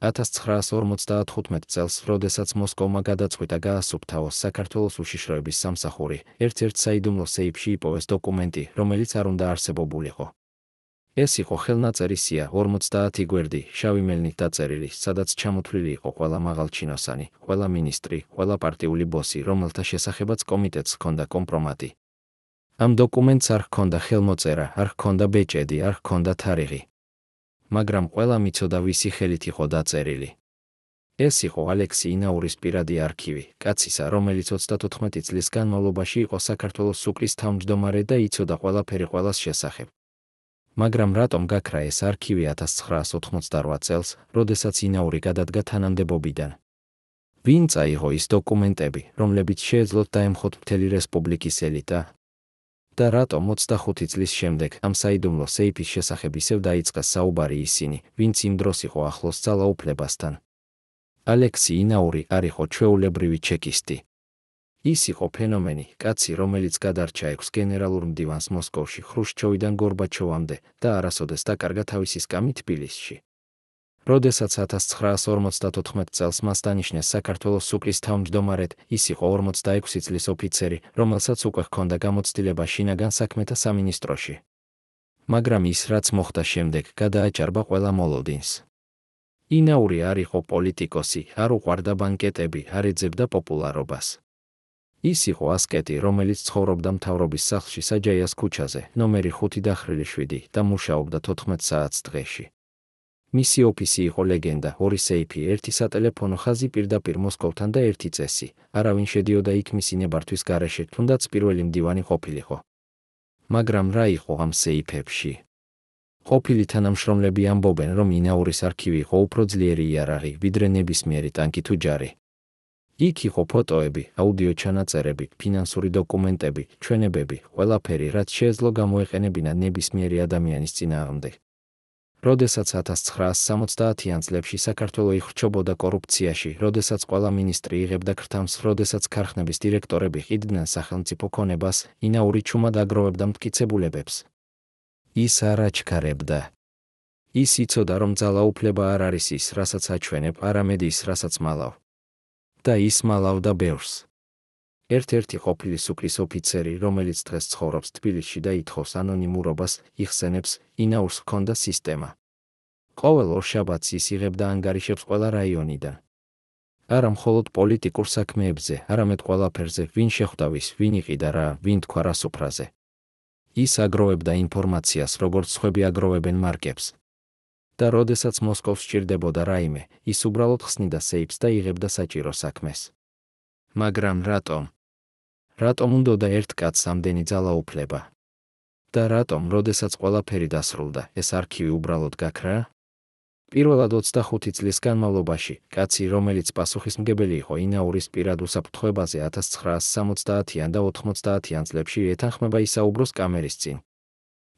1955 წელს, როდესაც მოსკოვმა გადაწყვიტა გაასუფთავოს საქართველოს უშიშროების სამსახური, ერთ-ერთ საიდუმლო სეიფში იპოვეს დოკუმენტი, რომელიც არ უნდა არსებობულიყო. ეს იყო ხელნაწერი სია 50 გვერდი, შავი მელნით დაწერილი, სადაც ჩამოთვლილი იყო ყველა მაღალჩინოსანი, ყველა მინისტრი, ყველა პარტიული ბოსი, რომელთა შესახებაც კომიტეტს ჰქონდა კომპრომატი. ამ დოკუმენტს არ ჰქონდა ხელმოწერა, არ ჰქონდა ბეჭედი, არ ჰქონდა თარიღი. მაგრამ ყველამ იცოდა ვისი ხელით იყო დაწერილი. ეს იყო ალექსი ინაურის პირადი არქივი, კაცისა, რომელიც 34 წლის განმავლობაში იყო საქართველოს სუკრის თავმჯდომარე და იცოდა ყველაფერი ყველას შესახებ. მაგრამ რატომ გაქრა ეს არქივი 1988 წელს, როდესაც ინაური გადადგა თანამდებობიდან? ვინ წაიღო ის დოკუმენტები, რომლებიც შეეძლოთ დაემხოთ მთელი რესპუბლიკის ელიტა? და რატომ 25 წლის შემდეგ ამ საიდუმლო სეიფის შესახებ ისევ დაიწყა საუბარი ისინი, ვინც იმ დროს იყო ახლოს ძალაუფლებასთან? ალექსი ინაური არ იყო ჩვეულებრივი ჩეკისტი. ის იყო ფენომენი, კაცი, რომელიც გადარჩა 6 გენერალურ მდივანს მოსკოვში ხრუშჩოვიდან გორბაჩოვამდე და არასოდეს დაკარგა თავისი სკამი თბილისში. როდესაც 1954 წელს მას დანიშნეს საქართველოს სუკრის თავმჯდომარედ, ის იყო 46 წლის ოფიცერი, რომელსაც უკვე ჰქონდა გამოცდილება შინაგან საქმეთა სამინისტროში. მაგრამ ის, რაც მოხდა შემდეგ, გადააჭარბა ყველა მოლოდინს. ინაური არ იყო პოლიტიკოსი, არ უყვარდა ბანკეტები, არ ეძებდა პოპულარობას. ის იყო ასკეტი, რომელიც ცხოვრობდა მთავრობის სახლში საჯაიას ქუჩაზე, ნომერი 5-7 და მუშაობდა 14 საათს დღეში. მისი ოფისი იყო ლეგენდა, 2 სეიფი, 1 სატელეფონო ხაზი პირდაპირ მოსკოვთან და 1 წესი. არავინ შედიოდა იქ მისი ნებართვის გარეშე, თუნდაც პირველი მდივანი ყოფილიყო. მაგრამ რა იყო ამ სეიფებში? ყოფილი თანამშრომლები ამბობენ, რომ ინაურის არქივი იყო უფრო ძლიერი იარაღი, ვიდრე ნებისმიერი ტანკი თუ ჯარი. იქ იყო ფოტოები, აუდიო ჩანაწერები, ფინანსური დოკუმენტები, ჩვენებები, ყველაფერი, რაც შეეძლო გამოეყენებინა ნებისმიერი ადამიანის წინააღმდეგ. როდესაც 1970-იან წლებში საქართველო იხრჩობოდა კორუფციაში, როდესაც ყველა მინისტრი იღებდა ქრთამს, როდესაც ქარხნების დირექტორები ყიდნენ სახელმწიფო ქონებას, ინაური ჩუმად აგროვებდა მტკიცებულებებს. ის არ აჩქარებდა. ის იცოდა, რომ ძალაუფლება არ არის ის, რასაც აჩვენებ, არამედ ის, რასაც მალავ. და ის მალავდა ბევრს. ერთ-ერთი ყოფილი სუკრის ოფიცერი, რომელიც დღეს ცხოვრობს თბილისში და ითხოვს ანონიმურობას, იხსენებს, ინაურს ჰქონდა სისტემა. ყოველ ორშაბათს ის იღებდა ანგარიშებს ყველა რაიონიდან. არა მხოლოდ პოლიტიკურ საქმეებზე, არამედ ყველაფერზე, ვინ შეხვდავის, ვინ იყიდა რა, ვინ თქვა რა სუფრაზე. ის აგროვებდა ინფორმაციას, როგორც სხვები აგროვებენ მარკებს. და როდესაც მოსკოვს სჭირდებოდა რაიმე, ის უბრალოდ ხსნიდა სეიფს და იღებდა საჭირო საქმეს. მაგრამ რატომ? რატომ უნდოდა ერთ კაცს ამდენი ძალაუფლება? და რატომ, როდესაც ყველაფერი დასრულდა, ეს არქივი უბრალოდ გაქრა? პირველად 25 წლის განმავლობაში, კაცი, რომელიც პასუხისმგებელი იყო ინაურის პირად უსაფრთხოებაზე 1970-იან და 90-იან წლებში ეთანხმება ისაუბროს კამერის წინ.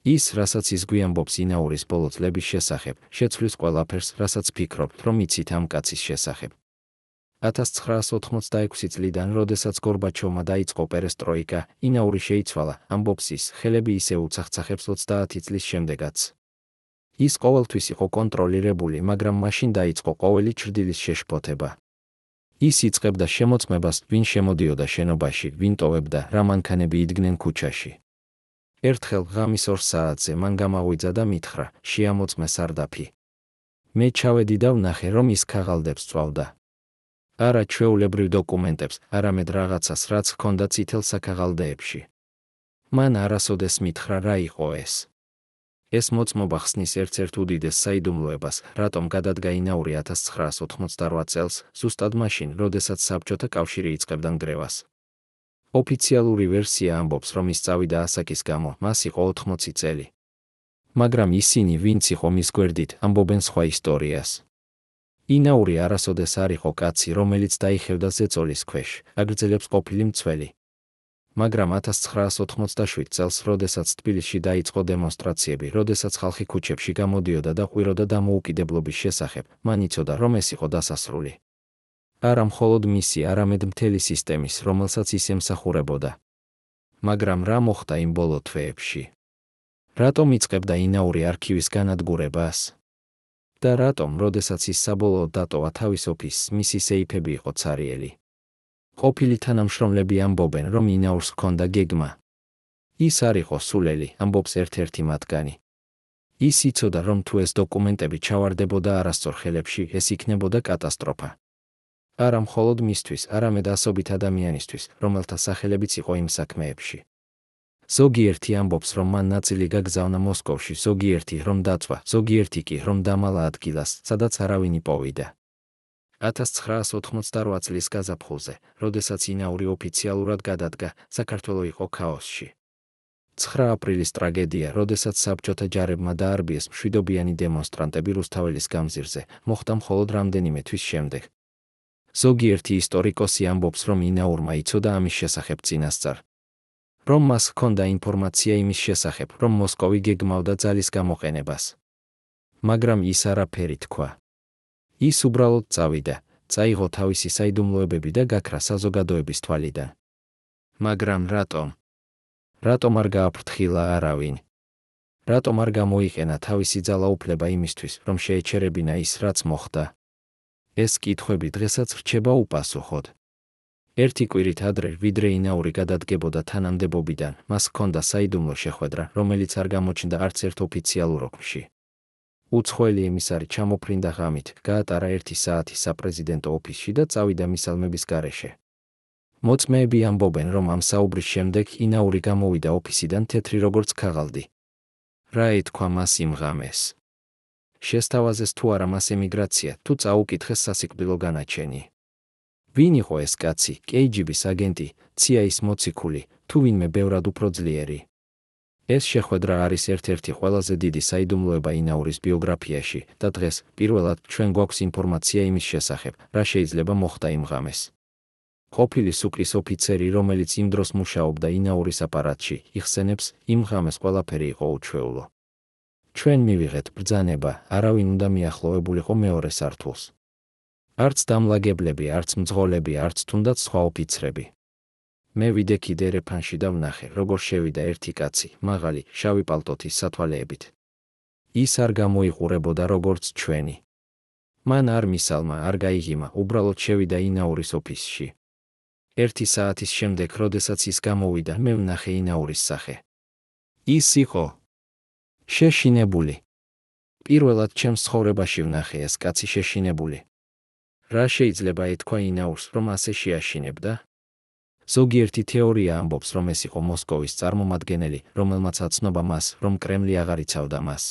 ის, რასაც ის გვიამბობს ინაურის ბოლო წლების შესახებ, შეცვლის ყველაფერს, რასაც ფიქრობთ, რომ იცით ამ კაცის შესახებ. 1986 წლიდან, როდესაც გორბაჩოვმა დაიწყო პერესტროიკა, ინაური შეიცვალა, ამბობს ის, ხელები ისე უცახცახებს 30 წლის შემდეგაც. ის ყოველთვის იყო კონტროლირებული, მაგრამ მაშინ დაიწყო ყოველი ჩრდილის შეშფოთება. ის იწყებდა შემოწმებას, ვინ შემოდიოდა შენობაში, ვინ ტოვებდა, რა მანქანები იდგნენ ქუჩაში. ერთხელ ღამის 2 საათზე მან გამაღვიძა და მითხრა, შეამოწმე სარდაფი. მე ჩავედი და ვნახე, რომ ის ქაღალდებს წვავდა. არა ჩვეულებრივ დოკუმენტებს, არამედ რაღაცას, რაც ჰქონდა წითელ საქაღალდეებში. მან არასოდეს მითხრა, რა იყო ეს. ეს მოწმობა ხსნის ერთ-ერთ უდიდეს საიდუმლოებას, რატომ გადადგა ინაური 1988 წელს, ზუსტად მაშინ, როდესაც საბჭოთა კავშირი იწყებდა ნგრევას. ოფიციალური ვერსია ამბობს, რომ ის წავიდა ასაკის გამო, მას იყო 80 წელი. მაგრამ ისინი, ვინც იყო მის გვერდით, ამბობენ სხვა ისტორიას. ინაური არასოდეს არ იყო კაცი, რომელიც დაიხევდა ზეწოლის ქვეშ, აგრძელებს ყოფილი მცველი. მაგრამ 1987 წელს, როდესაც თბილისში დაიწყო დემონსტრაციები, როდესაც ხალხი ქუჩებში გამოდიოდა და ყვიროდა დამოუკიდებლობის შესახებ, მან იცოდა, რომ ეს იყო დასასრული. არა მხოლოდ მისი, არამედ მთელი სისტემის, რომელსაც ის ემსახურებოდა. მაგრამ რა მოხდა იმ ბოლო თვეებში? რატომ იწყებდა ინაური არქივის განადგურებას? და რატომ, როდესაც ის საბოლოოდ დატოვა თავის ოფისს, მისი სეიფები იყო ცარიელი. ყოფილი თანამშრომლები ამბობენ, რომ ინაურს ჰქონდა გეგმა. ის არ იყო სულელი, ამბობს ერთ-ერთი მათგანი. ის იცოდა, რომ თუ ეს დოკუმენტები ჩავარდებოდა არასწორ ხელებში, ეს იქნებოდა კატასტროფა. არა მხოლოდ მისთვის, არამედ ასობით ადამიანისთვის, რომელთა სახელებიც იყო იმ საქმეებში. ზოგიერთი ამბობს, რომ მან ნაწილი გაგზავნა მოსკოვში, ზოგიერთი, რომ დაწვა, ზოგიერთი კი, რომ დამალა ადგილას, სადაც არავინ იპოვიდა. 1988 წლის გაზაფხულზე, როდესაც ინაური ოფიციალურად გადადგა, საქართველო იყო ქაოსში. 9 აპრილის ტრაგედია, როდესაც საბჭოთა ჯარებმა დაარბიეს მშვიდობიანი დემონსტრანტები რუსთაველის გამზირზე, მოხდა მხოლოდ რამდენიმე თვის შემდეგ. ზოგიერთი ისტორიკოსი ამბობს, რომ ინაურმა იცოდა ამის შესახებ წინასწარ. რომ მას ჰქონდა ინფორმაცია იმის შესახებ, რომ მოსკოვი გეგმავდა ძალის გამოყენებას. მაგრამ ის არაფერი თქვა. ის უბრალოდ წავიდა, წაიღო თავისი საიდუმლოებები და გაქრა საზოგადოების თვალიდან. მაგრამ რატომ? რატომ არ გააფრთხილა არავინ? რატომ არ გამოიყენა თავისი ძალაუფლება იმისთვის, რომ შეეჩერებინა ის, რაც მოხდა? ეს კითხვები დღესაც რჩება უპასუხოდ. ერთი კვირით ადრე, ვიდრე ინაური გადადგებოდა თანამდებობიდან, მას ჰქონდა საიდუმლო შეხვედრა, რომელიც არ გამოჩნდა არც ერთ ოფიციალურ ოკში. უცხოელი ემისარი ჩამოფრინდა ღამით, გაატარა 1 საათი საპრეზიდენტო ოფისში და წავიდა მისალმების გარეშე. მოწმეები ამბობენ, რომ ამ საუბრის შემდეგ ინაური გამოვიდა ოფისიდან თეთრი როგორც ქაღალდი. რა ეთქვა მას იმ ღამეს? შესთავაზეს თუ არა მას ემიგრაცია, თუ წაუკითხეს სასიკვდილო განაჩენი. ვინ იყო ეს კაცი, KGB-ის აგენტი, CIA-ის მოციქული, თუ ვინმე ბევრად უფრო ძლიერი? ეს შეხვედრა არის ერთ-ერთი ყველაზე დიდი საიდუმლოება ინაურის ბიოგრაფიაში და დღეს, პირველად, ჩვენ გვაქვს ინფორმაცია იმის შესახებ, რა შეიძლება მოხდა იმ ღამეს. ყოფილი სუკრის ოფიცერი, რომელიც იმ დროს მუშაობდა ინაურის აპარატში, იხსენებს, იმ ღამეს ყველაფერი იყო უჩვეულო. ჩვენ მივიღეთ ბრძანება, არავინ უნდა მიახლოვებულიყო მეორე სართულს. არც დამლაგებლები, არც მძღოლები, არც თუნდაც სხვა ოფიცრები. მე ვიდექი დერეფანში და ვნახე, როგორ შევიდა ერთი კაცი, მაღალი, შავი პალტოთის სათვალეებით. ის არ გამოიყურებოდა როგორც ჩვენი. მან არ მისალმა, არ გაიღიმა, უბრალოდ შევიდა ინაურის ოფისში. 1 საათის შემდეგ, როდესაც ის გამოვიდა, მე ვნახე ინაურის სახე. ის იყო შეშინებული. პირველად ჩემს ცხოვრებაში ვნახე ეს კაცი შეშინებული. რა შეიძლება ეთქვა ინაურს, რომ ასე შეაშინებდა? ზოგიერთი თეორია ამბობს, რომ ეს იყო მოსკოვის წარმომადგენელი, რომელმაც აცნობა მას, რომ კრემლი აღარ იცავდა მას.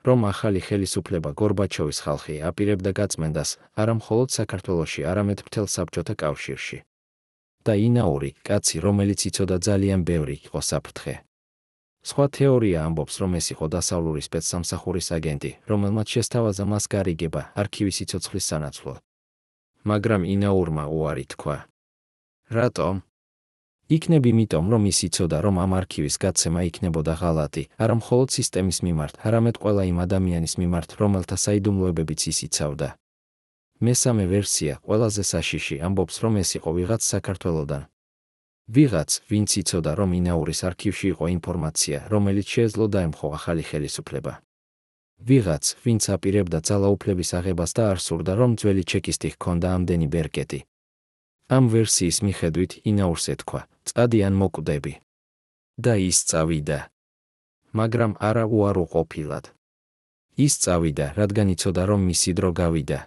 რომ ახალი ხელისუფლება გორბაჩოვის ხალხი აპირებდა გაწმენდას, არა მხოლოდ საქართველოში, არამედ მთელ საბჭოთა კავშირში. და ინაური, კაცი, რომელიც იცოდა ძალიან ბევრი, იყო საფრთხე. სხვა თეორია ამბობს, რომ ეს იყო დასავლური სპეცსამსახურის აგენტი, რომელმაც შესთავაზა მას გარიგება, არქივის სიცოცხლის სანაცვლოდ. მაგრამ ინაურმა უარი თქვა. რატომ? იქნებ იმიტომ, რომ ის იცოდა, რომ ამ არქივის გაცემა იქნებოდა ღალატი, არა მხოლოდ სისტემის მიმართ, არამედ ყველა იმ ადამიანის მიმართ, რომელთა საიდუმლოებებიც ის იცავდა. მესამე ვერსია, ყველაზე საშიში, ამბობს, რომ ეს იყო ვიღაც საქართველოდან. ვიღაც, ვინც იცოდა, რომ ინაურის არქივში იყო ინფორმაცია, რომელიც შეეძლო დაემხო ახალი ხელისუფლება. ვიღაც, ვინც აპირებდა ძალაუფლების აღებას და არ სურდა, რომ ძველი ჩეკისტი ჰქონდა ამდენი ბერკეტი. ამ ვერსიის მიხედვით ინაურს ეთქვა, წადი ან მოკვდები. და ის წავიდა. მაგრამ არა უარყოფილად. ის წავიდა, რადგან იცოდა, რომ მისი დრო გავიდა.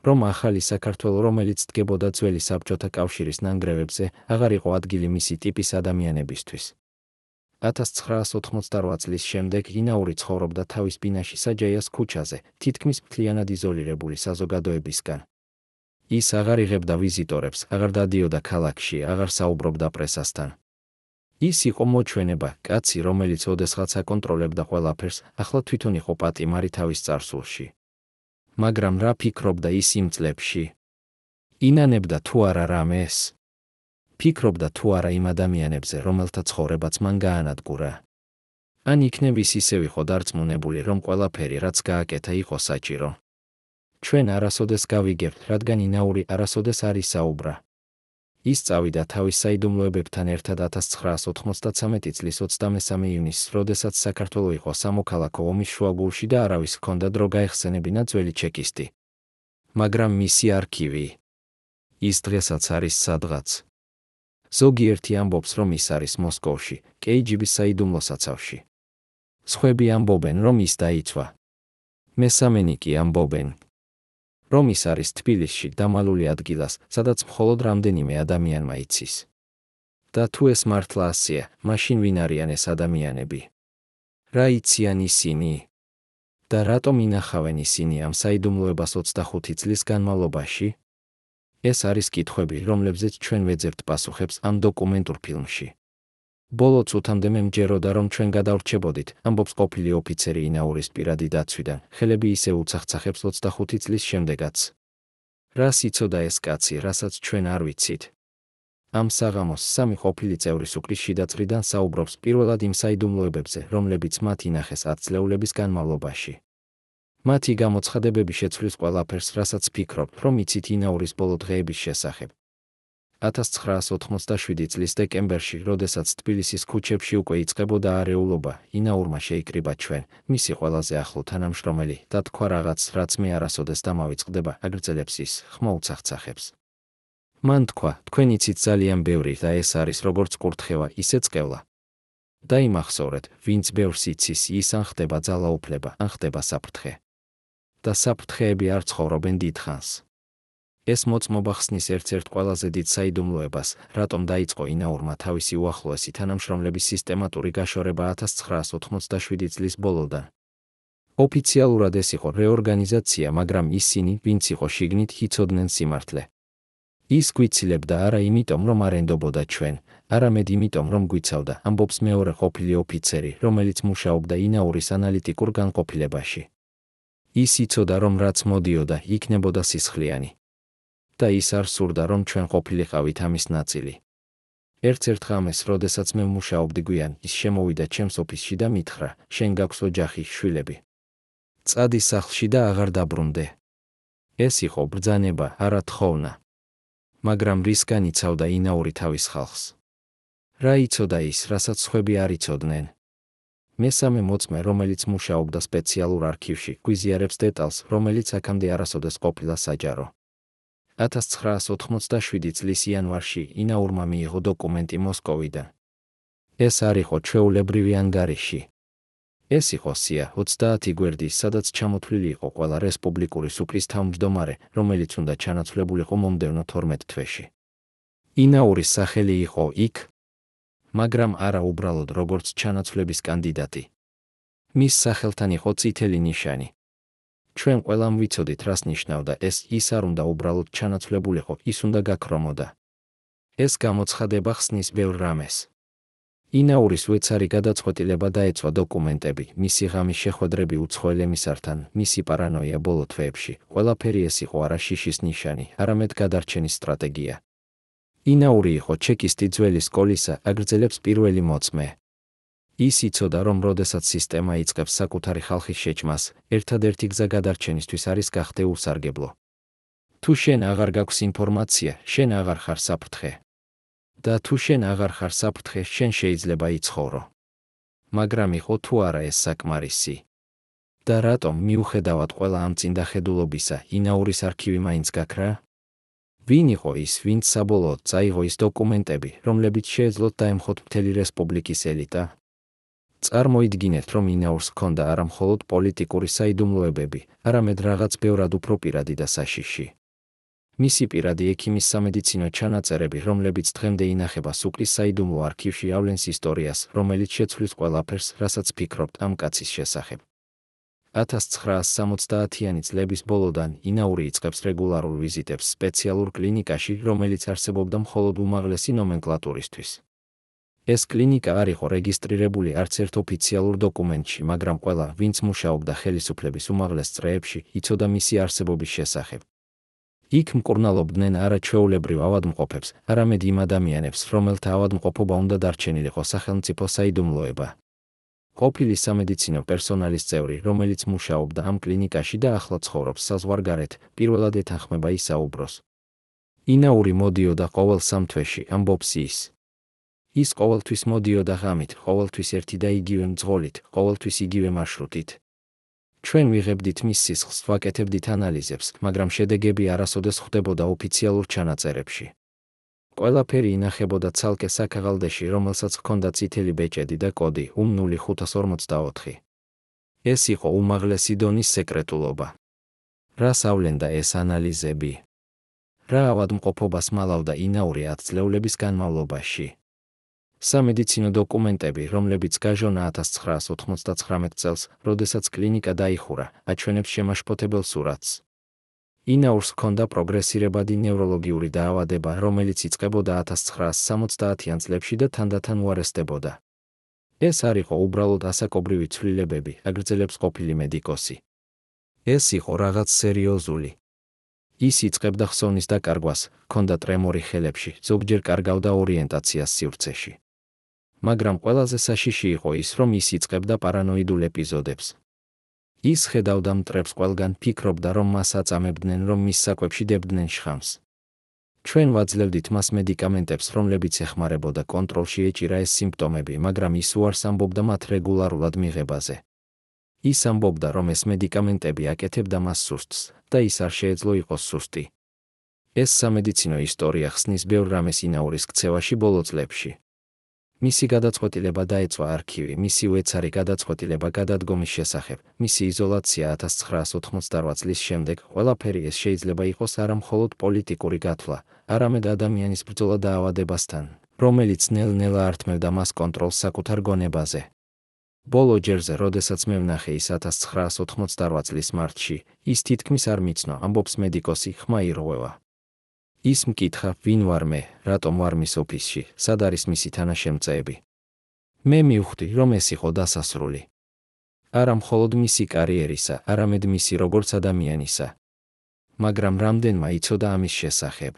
რომ ახალი საქართველო, რომელიც დგებოდა ძველი საბჭოთა კავშირის ნანგრევებზე, აღარ იყო ადგილი მისი ტიპის ადამიანებისთვის. 1988 წლის შემდეგ ინაური ცხოვრობდა თავის ბინაში საჯაიას ქუჩაზე, თითქმის მთლიანად იზოლირებული საზოგადოებისგან. ის აღარ იღებდა ვიზიტორებს, აღარ დადიოდა ქალაქში, აღარ საუბრობდა პრესასთან. ის იყო მოჩვენება, კაცი, რომელიც ოდესღაც აკონტროლებდა ყველაფერს, ახლა თვითონ იყო პატიმარი თავის წარსულში. მაგრამ რა ფიქრობდა ის იმ წლებში? ინანებდა თუ არა რამეს? ფიქრობდა თუ არა იმ ადამიანებზე, რომელთა ცხოვრებაც მან გაანადგურა? ან იქნებ ის ისევ იყო დარწმუნებული, რომ ყველაფერი, რაც გააკეთა, იყო საჭირო? ჩვენ არასოდეს გავიგებთ, რადგან ინაური არასოდეს არ ისაუბრა. ის წავიდა თავის საიდუმლოებებთან ერთად 1993 წლის 23 ივნისს, როდესაც საქართველო იყო სამოქალაქო ომის შუაგულში და არავის ჰქონდა დრო გაეხსენებინა ძველი ჩეკისტი. მაგრამ მისი არქივი ის დღესაც არის სადღაც. ზოგიერთი ამბობს, რომ ის არის მოსკოვში, KGB-ის საიდუმლო საცავში. სხვები ამბობენ, რომ ის დაიცვა. მესამენი კი ამბობენ, რომ ის არის თბილისში, დამალული ადგილას, სადაც მხოლოდ რამდენიმე ადამიანმა იცის. და თუ ეს მართლა ასეა, მაშინ ვინ არიან ეს ადამიანები? რა იციან ისინი? და რატომ ინახავენ ისინი ამ საიდუმლოებას 25 წლის განმავლობაში? ეს არის კითხვები, რომლებზეც ჩვენ ვეძებთ პასუხებს ამ დოკუმენტურ ფილმში. ბოლო წუთამდე მე მჯეროდა, რომ ჩვენ გადავრჩებოდით, ამბობს ყოფილი ოფიცერი ინაურის პირადი დაცვიდან, ხელები ისევ უცახცახებს 25 წლის შემდეგაც. რას იცოდა ეს კაცი, რასაც ჩვენ არ ვიცით? ამ საღამოს სამი ყოფილი წევრი სუკრის შიდა წრიდან საუბრობს პირველად იმ საიდუმლოებებზე, რომლებიც მათ ინახეს 10 წლეულების განმავლობაში. მათი გამოცხადებები შეცვლის ყველაფერს, რასაც ფიქრობთ, რომ იცით ინაურის ბოლო დღეების შესახებ. 1987 წლის დეკემბერში, როდესაც თბილისის ქუჩებში უკვე იწყებოდა არეულობა, ინაურმა შეიკრიბა ჩვენ, მისი ყველაზე ახლო თანამშრომელი, და თქვა რაღაც, რაც მე არასოდეს დამავიწყდება, აგრძელებს ის, ხმა უცახცახებს. მან თქვა, თქვენ იცით ძალიან ბევრი და ეს არის როგორც კურთხევა, ისეც ყევლა. დაიმახსოვრეთ, ვინც ბევრს იცის, ის ან ხდება ძალაუფლება, ან ხდება საფრთხე. და საფრთხეები არ ცხოვრობენ დიდხანს. ეს მოწმობა ხსნის ერთ-ერთ ყველაზე დიდ საიდუმლოებას, რატომ დაიწყო ინაურმა თავისი უახლოესი თანამშრომლების სისტემატური გაშორება 1987 წლის ბოლოდან. ოფიციალურად ეს იყო რეორგანიზაცია, მაგრამ ისინი, ვინც იყო შიგნით, იცოდნენ სიმართლე. ის გვიცილებდა არა იმიტომ, რომ არ ენდობოდა ჩვენ, არამედ იმიტომ, რომ გვიცავდა, ამბობს მეორე ყოფილი ოფიცერი, რომელიც მუშაობდა ინაურის ანალიტიკურ განყოფილებაში. ის იცოდა, რომ რაც მოდიოდა, იქნებოდა სისხლიანი. და ის არ სურდა, რომ ჩვენ ყოფილიყავით ამის ნაწილი. ერთ-ერთ ღამეს, როდესაც მე მუშაობდი გვიან, ის შემოვიდა ჩემს ოფისში და მითხრა, შენ გაქვს ოჯახი, შვილები. წადი სახლში და აღარ დაბრუნდე. ეს იყო ბრძანება, არა თხოვნა. მაგრამ რისგან იცავდა ინაური თავის ხალხს? რა იცოდა ის, რასაც სხვები არ იცოდნენ? მესამე მოწმე, რომელიც მუშაობდა სპეციალურ არქივში, გვიზიარებს დეტალს, რომელიც აქამდე არასოდეს ყოფილა საჯარო. 1987 წლის იანვარში ინაურმა მიიღო დოკუმენტი მოსკოვიდან. ეს არ იყო ჩვეულებრივი ანგარიში. ეს იყო სია 30 გვერდის, სადაც ჩამოთვლილი იყო ყველა რესპუბლიკური სუკრის თავმჯდომარე, რომელიც უნდა ჩანაცვლებულიყო მომდევნო 12 თვეში. ინაურის სახელი იყო იქ, მაგრამ არა უბრალოდ როგორც ჩანაცვლების კანდიდატი. მის სახელთან იყო წითელი ნიშანი. ჩვენ ყველამ ვიცოდით, რას ნიშნავდა ეს, ის არ უნდა უბრალოდ ჩანაცვლებულიყო, ის უნდა გაქრომოდა. ეს გამოცხადება ხსნის ბევრ რამეს. ინაურის უეცარი გადაწყვეტილება დაეცვა დოკუმენტები, მისი ღამის შეხვედრები უცხოელ ემისართან, მისი პარანოია ბოლო თვეებში, ყველაფერი ეს იყო არა შიშის ნიშანი, არამედ გადარჩენის სტრატეგია. ინაური იყო ჩეკისტი ძველი სკოლისა, აგრძელებს პირველი მოწმე. ის იცოდა, რომ როდესაც სისტემა იწყებს საკუთარი ხალხის შეჭმას, ერთადერთი გზა გადარჩენისთვის არის გახდე უსარგებლო. თუ შენ აღარ გაქვს ინფორმაცია, შენ აღარ ხარ საფრთხე. და თუ შენ აღარ ხარ საფრთხე, შენ შეიძლება იცხოვრო. მაგრამ იყო თუ არა ეს საკმარისი? და რატომ, მიუხედავად ყველა ამ წინდახედულობისა, ინაურის არქივი მაინც გაქრა? ვინ იყო ის, ვინც საბოლოოდ წაიღო ის დოკუმენტები, რომლებიც შეეძლოთ დაემხოთ მთელი რესპუბლიკის ელიტა? წარმოიდგინეთ, რომ ინაურს ჰქონდა არა მხოლოდ პოლიტიკური საიდუმლოებები, არამედ რაღაც ბევრად უფრო პირადი და საშიში. მისი პირადი ექიმის სამედიცინო ჩანაწერები, რომლებიც დღემდე ინახება სუკრის საიდუმლო არქივში, ავლენს ისტორიას, რომელიც შეცვლის ყველაფერს, რასაც ფიქრობთ ამ კაცის შესახებ. 1970-იანი წლების ბოლოდან ინაური იწყებს რეგულარულ ვიზიტებს სპეციალურ კლინიკაში, რომელიც არსებობდა მხოლოდ უმაღლესი ნომენკლატურისთვის. ეს კლინიკა არ იყო რეგისტრირებული არც ერთ ოფიციალურ დოკუმენტში, მაგრამ ყველა, ვინც მუშაობდა ხელისუფლების უმაღლეს წრეებში, იცოდა მისი არსებობის შესახებ. იქ მკურნალობდნენ არა ჩვეულებრივ ავადმყოფებს, არამედ იმ ადამიანებს, რომელთა ავადმყოფობა უნდა დარჩენილიყო სახელმწიფო საიდუმლოება. ყოფილი სამედიცინო პერსონალის წევრი, რომელიც მუშაობდა ამ კლინიკაში და ახლა ცხოვრობს საზღვარგარეთ, პირველად ეთანხმება ისაუბროს. ინაური მოდიოდა ყოველ 3 თვეში, ამბობს ის. ის ყოველთვის მოდიოდა ღამით, ყოველთვის ერთი და იგივე მძღოლით, ყოველთვის იგივე მარშრუტით. ჩვენ ვიღებდით მის სისხლს, ვაკეთებდით ანალიზებს, მაგრამ შედეგები არასოდეს ხვდებოდა ოფიციალურ ჩანაწერებში. ყველაფერი ინახებოდა ცალკე საქაღალდეში, რომელსაც ჰქონდა წითელი ბეჭედი და კოდი U0544. ეს იყო უმაღლესი დონის სეკრეტულობა. რას ავლენდა ეს ანალიზები? რა ავადმყოფობას მალავდა ინაური 10 წლეულების განმავლობაში? სამედიცინო დოკუმენტები, რომლებიც გაჟონა 1999 წელს, როდესაც კლინიკა დაიხურა, აჩვენებს შემაშფოთებელ სურათს. ინაურს ჰქონდა პროგრესირებადი ნევროლოგიური დაავადება, რომელიც იწყებოდა 1970-იან წლებში და თანდათან უარესდებოდა. ეს არ იყო უბრალოდ ასაკობრივი ცვლილებები, აგრძელებს ყოფილი მედიკოსი. ეს იყო რაღაც სერიოზული. ის იწყებდა ხსოვნის დაკარგვას, ჰქონდა ტრემორი ხელებში, ზოგჯერ კარგავდა ორიენტაციას სივრცეში. მაგრამ ყველაზე საშიში იყო ის, რომ ის იწყებდა პარანოიდულ ეპიზოდებს. ის ხედავდა მტრებს ყველგან, ფიქრობდა, რომ მას აწამებდნენ, რომ მის საკვებში დებდნენ შხამს. ჩვენ ვაძლევდით მას მედიკამენტებს, რომლებიც ეხმარებოდა კონტროლში ეჭირა ეს სიმპტომები, მაგრამ ის უარს ამბობდა მათ რეგულარულად მიღებაზე. ის ამბობდა, რომ ეს მედიკამენტები აკეთებდა მას სუსტს და ის არ შეეძლო იყოს სუსტი. ეს სამედიცინო ისტორია ხსნის ბევრ რამეს ინაურის ქცევაში ბოლო წლებში. მისი გადაწყვეტილება დაეწვა არქივი, მისი უეცარი გადაწყვეტილება გადადგომის შესახებ, მისი იზოლაცია 1988 წლის შემდეგ, ყველაფერი ეს შეიძლება იყოს არა მხოლოდ პოლიტიკური გათვლა, არამედ ადამიანის ბრძოლა დაავადებასთან, რომელიც ნელ-ნელა ართმევდა მას კონტროლს საკუთარ გონებაზე. ბოლო ჯერზე, როდესაც მე ვნახე ის 1988 წლის მარტში, ის თითქმის არ მიცნო, ამბობს მედიკოსი, ხმა ირღვევა. ის მკითხა, ვინ ვარ მე, რატომ ვარ მის ოფისში, სად არის მისი თანაშემწეები. მე მივხვდი, რომ ეს იყო დასასრული. არა მხოლოდ მისი კარიერისა, არამედ მისი როგორც ადამიანისა. მაგრამ რამდენმა იცოდა ამის შესახებ.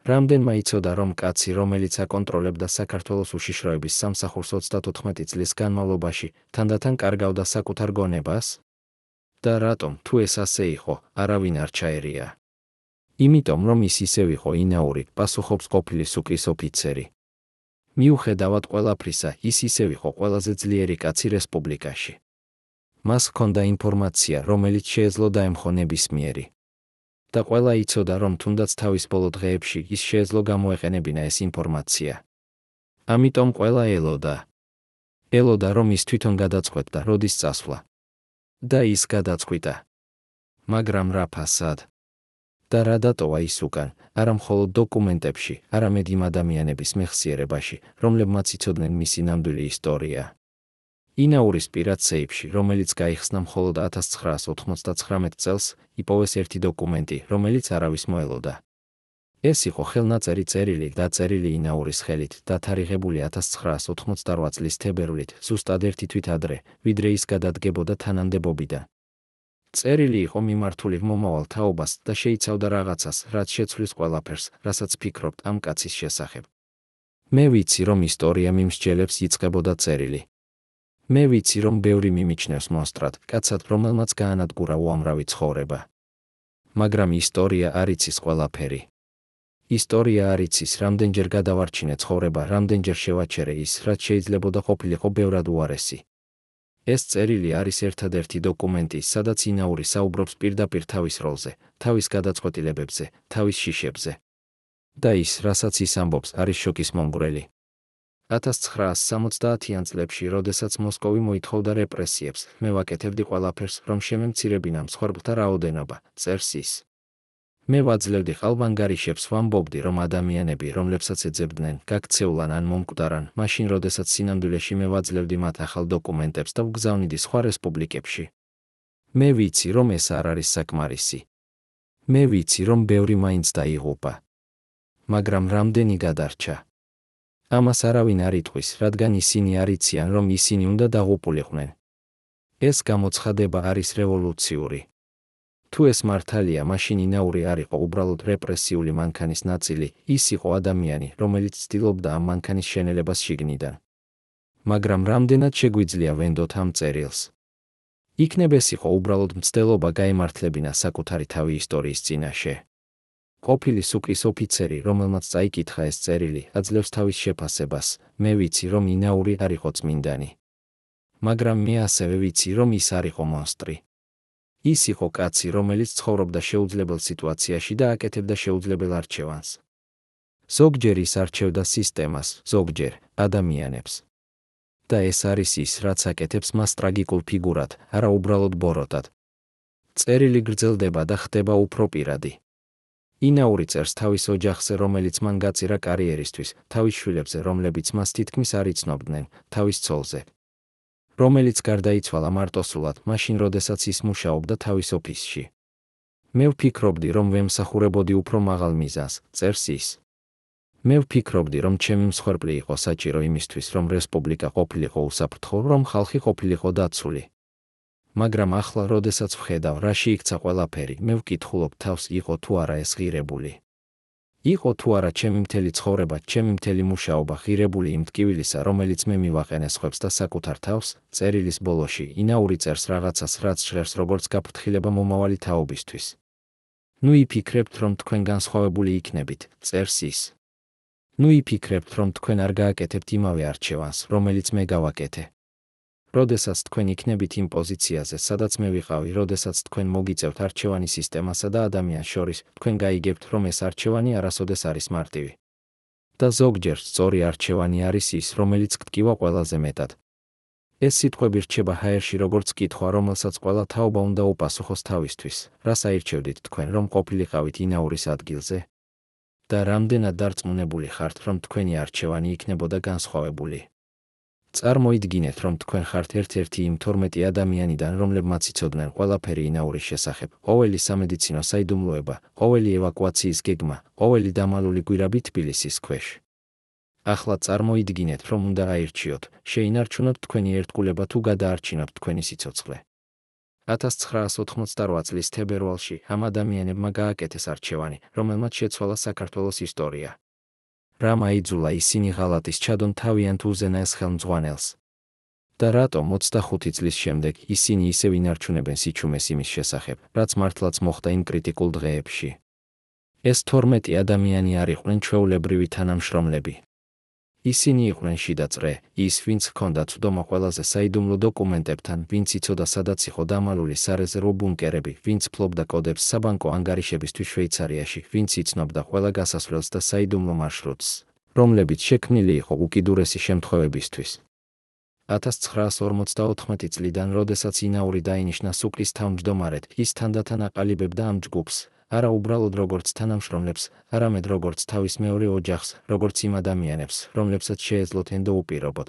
რამდენმა იცოდა, რომ კაცი, რომელიც აკონტროლებდა საქართველოს უშიშროების სამსახურს 34 წლის განმავლობაში, თანდათან კარგავდა საკუთარ გონებას? და რატომ, თუ ეს ასე იყო, არავინ არ ჩაერია? იმიტომ, რომ ის ისევ იყო ინაური, პასუხობს ყოფილი სუკის ოფიცერი. მიუხედავად ყველაფრისა, ის ისევ იყო ყველაზე ძლიერი კაცი რესპუბლიკაში. მას ჰქონდა ინფორმაცია, რომელიც შეეძლო დაემხო ნებისმიერი. და ყველა იცოდა, რომ თუნდაც თავის ბოლო დღეებში ის შეეძლო გამოეყენებინა ეს ინფორმაცია. ამიტომ ყველა ელოდა. ელოდა, რომ ის თვითონ გადაწყვეტდა, როდის წასვლა. და ის გადაწყვიტა. მაგრამ რა ფასად? და რა დატოვა ის უკან, არა მხოლოდ დოკუმენტებში, არამედ იმ ადამიანების მეხსიერებაში, რომლებმაც იცოდნენ მისი ნამდვილი ისტორია. ინაურის პირად სეიფში, რომელიც გაიხსნა მხოლოდ 1999 წელს, იპოვეს ერთი დოკუმენტი, რომელიც არავის მოელოდა. ეს იყო ხელნაწერი წერილი, დაწერილი ინაურის ხელით, დათარიღებული 1988 წლის თებერვლით, ზუსტად ერთი თვით ადრე, ვიდრე ის გადადგებოდა თანამდებობიდან. წერილი იყო მიმართული მომავალ თაობას და შეიცავდა რაღაცას, რაც შეცვლის ყველაფერს, რასაც ფიქრობთ ამ კაცის შესახებ. მე ვიცი, რომ ისტორია მიმსჯელებს იწყებოდა წერილი. მე ვიცი, რომ ბევრი მიმიჩნევს მონსტრად, კაცად, რომელმაც გაანადგურა უამრავი ცხოვრება. მაგრამ ისტორია არ იცის ყველაფერი. ისტორია არ იცის, რამდენჯერ გადავარჩინე ცხოვრება, რამდენჯერ შევაჩერე ის, რაც შეიძლებოდა ყოფილიყო ბევრად უარესი. ეს წერილი არის ერთადერთი დოკუმენტი, სადაც ინაური საუბრობს პირდაპირ თავის როლზე, თავის გადაწყვეტილებებზე, თავის შიშებზე. და ის, რასაც ის ამბობს, არის შოკის მომგვრელი. 1970-იან წლებში, როდესაც მოსკოვი მოითხოვდა რეპრესიებს, მე ვაკეთებდი ყველაფერს, რომ შემემცირებინა მსხვერპლთა რაოდენობა, წერს ის. მე ვაძლევდი ყალბანგარიშებს, ვამბობდი, რომ ადამიანები, რომლებსაც ეძებდნენ, გაქცეულან ან მომკვდარან, მაშინ, როდესაც სინამდვილეში მე ვაძლევდი მათ ახალ დოკუმენტებს და ვგზავნიდი სხვა რესპუბლიკებში. მე ვიცი, რომ ეს არ არის საკმარისი. მე ვიცი, რომ ბევრი მაინც დაიღუპა. მაგრამ რამდენი გადარჩა? ამას არავინ არ იტყვის, რადგან ისინი არ იციან, რომ ისინი უნდა დაღუპულიყვნენ. ეს გამოცხადება არის რევოლუციური. თუ ეს მართალია, მაშინ ინაური არ იყო უბრალოდ რეპრესიული მანქანის ნაწილი, ის იყო ადამიანი, რომელიც ცდილობდა ამ მანქანის შენელებას შიგნიდან. მაგრამ რამდენად შეგვიძლია ვენდოთ ამ წერილს? იქნებ ეს იყო უბრალოდ მცდელობა გაემართლებინა საკუთარი თავი ისტორიის წინაშე. ყოფილი სუკის ოფიცერი, რომელმაც წაიკითხა ეს წერილი, აძლევს თავის შეფასებას: მე ვიცი, რომ ინაური არ იყო წმინდანი. მაგრამ მე ასევე ვიცი, რომ ის არ იყო მონსტრი. ის იყო კაცი, რომელიც ცხოვრობდა შეუძლებელ სიტუაციაში და აკეთებდა შეუძლებელ არჩევანს. ზოგჯერ ის არჩევდა სისტემას, ზოგჯერ ადამიანებს. და ეს არის ის, რაც აკეთებს მას ტრაგიკულ ფიგურად, არა უბრალოდ ბოროტად. წერილი გრძელდება და ხდება უფრო პირადი. ინაური წერს თავის ოჯახზე, რომელიც მან გაწირა კარიერისთვის, თავის შვილებზე, რომლებიც მას თითქმის არ იცნობდნენ, თავის ცოლზე, რომელიც გარდაიცვალა მარტოსულად, მაშინ როდესაც ის მუშაობდა თავის ოფისში. მე ვფიქრობდი, რომ ვემსახურებოდი უფრო მაღალ მიზანს, წერს ის. მე ვფიქრობდი, რომ ჩემი მსხვერპლი იყო საჭირო იმისთვის, რომ რესპუბლიკა ყოფილიყო უსაფრთხო, რომ ხალხი ყოფილიყო დაცული. მაგრამ ახლა, როდესაც ვხედავ, რაში იქცა ყველაფერი, მე ვკითხულობ თავს, იყო თუ არა ეს ღირებული. იყო თუ არა ჩემი მთელი ცხოვრება, ჩემი მთელი მუშაობა ღირებული იმ ტკივილისა, რომელიც მე მივაყენე სხვებს და საკუთარ თავს. წერილის ბოლოში ინაური წერს რაღაცას, რაც ჟღერს როგორც გაფრთხილება მომავალი თაობისთვის. ნუ იფიქრებთ, რომ თქვენ განსხვავებული იქნებით, წერს ის. ნუ იფიქრებთ, რომ თქვენ არ გააკეთებთ იმავე არჩევანს, რომელიც მე გავაკეთე. როდესაც თქვენ იქნებით იმ პოზიციაზე, სადაც მე ვიყავი, როდესაც თქვენ მოგიწევთ არჩევანი სისტემასა და ადამიანს შორის, თქვენ გაიგებთ, რომ ეს არჩევანი არასოდეს არის მარტივი. და ზოგჯერ სწორი არჩევანი არის ის, რომელიც გტკივა ყველაზე მეტად. ეს სიტყვები რჩება ჰაერში როგორც კითხვა, რომელსაც ყველა თაობა უნდა უპასუხოს თავისთვის. რას აირჩევდით თქვენ, რომ ყოფილიყავით ინაურის ადგილზე? და რამდენად დარწმუნებული ხართ, რომ თქვენი არჩევანი იქნებოდა განსხვავებული? წარმოიდგინეთ, რომ თქვენ ხართ ერთ-ერთი იმ 12 ადამიანიდან, რომლებმაც იცოდნენ ყველაფერი ინაურის შესახებ, ყოველი სამედიცინო საიდუმლოება, ყოველი ევაკუაციის გეგმა, ყოველი დამალული გვირაბი თბილისის ქვეშ. ახლა წარმოიდგინეთ, რომ უნდა აირჩიოთ, შეინარჩუნოთ თქვენი ერთგულება თუ გადაარჩინოთ თქვენი სიცოცხლე. 1988 წლის თებერვალში ამ ადამიანებმა გააკეთეს არჩევანი, რომელმაც შეცვალა საქართველოს ისტორია. რამ აიძულა ისინი ღალატის ჩადონ თავიანთ უზენაეს ხელმძღვანელს? და რატომ 25 წლის შემდეგ ისინი ისევ ინარჩუნებენ სიჩუმეს იმის შესახებ, რაც მართლაც მოხდა იმ კრიტიკულ დღეებში? ეს 12 ადამიანი არ იყვნენ ჩვეულებრივი თანამშრომლები. ისინი იყვნენ შიდა წრე, ის, ვინც ჰქონდა ცუდომა ყველაზე საიდუმლო დოკუმენტებთან, ვინც იცოდა სადაც იყო დამალული სარეზერვო ბუნკერები, ვინც ფლობდა კოდებს საბანკო ანგარიშებისთვის შვეიცარიაში, ვინც იცნობდა ყველა გასასვლელს და საიდუმლო მარშრუტს, რომლებიც შექმნილი იყო უკიდურესი შემთხვევებისთვის. 1954 წლიდან, როდესაც ინაური დაინიშნა სუკის თავმჯდომარედ, ის თანდათან აყალიბებდა ამ ჯგუფს, არა უბრალოდ როგორც თანამშრომლებს, არამედ როგორც თავის მეორე ოჯახს, როგორც იმ ადამიანებს, რომლებსაც შეეძლოთ ენდოუპირობოდ.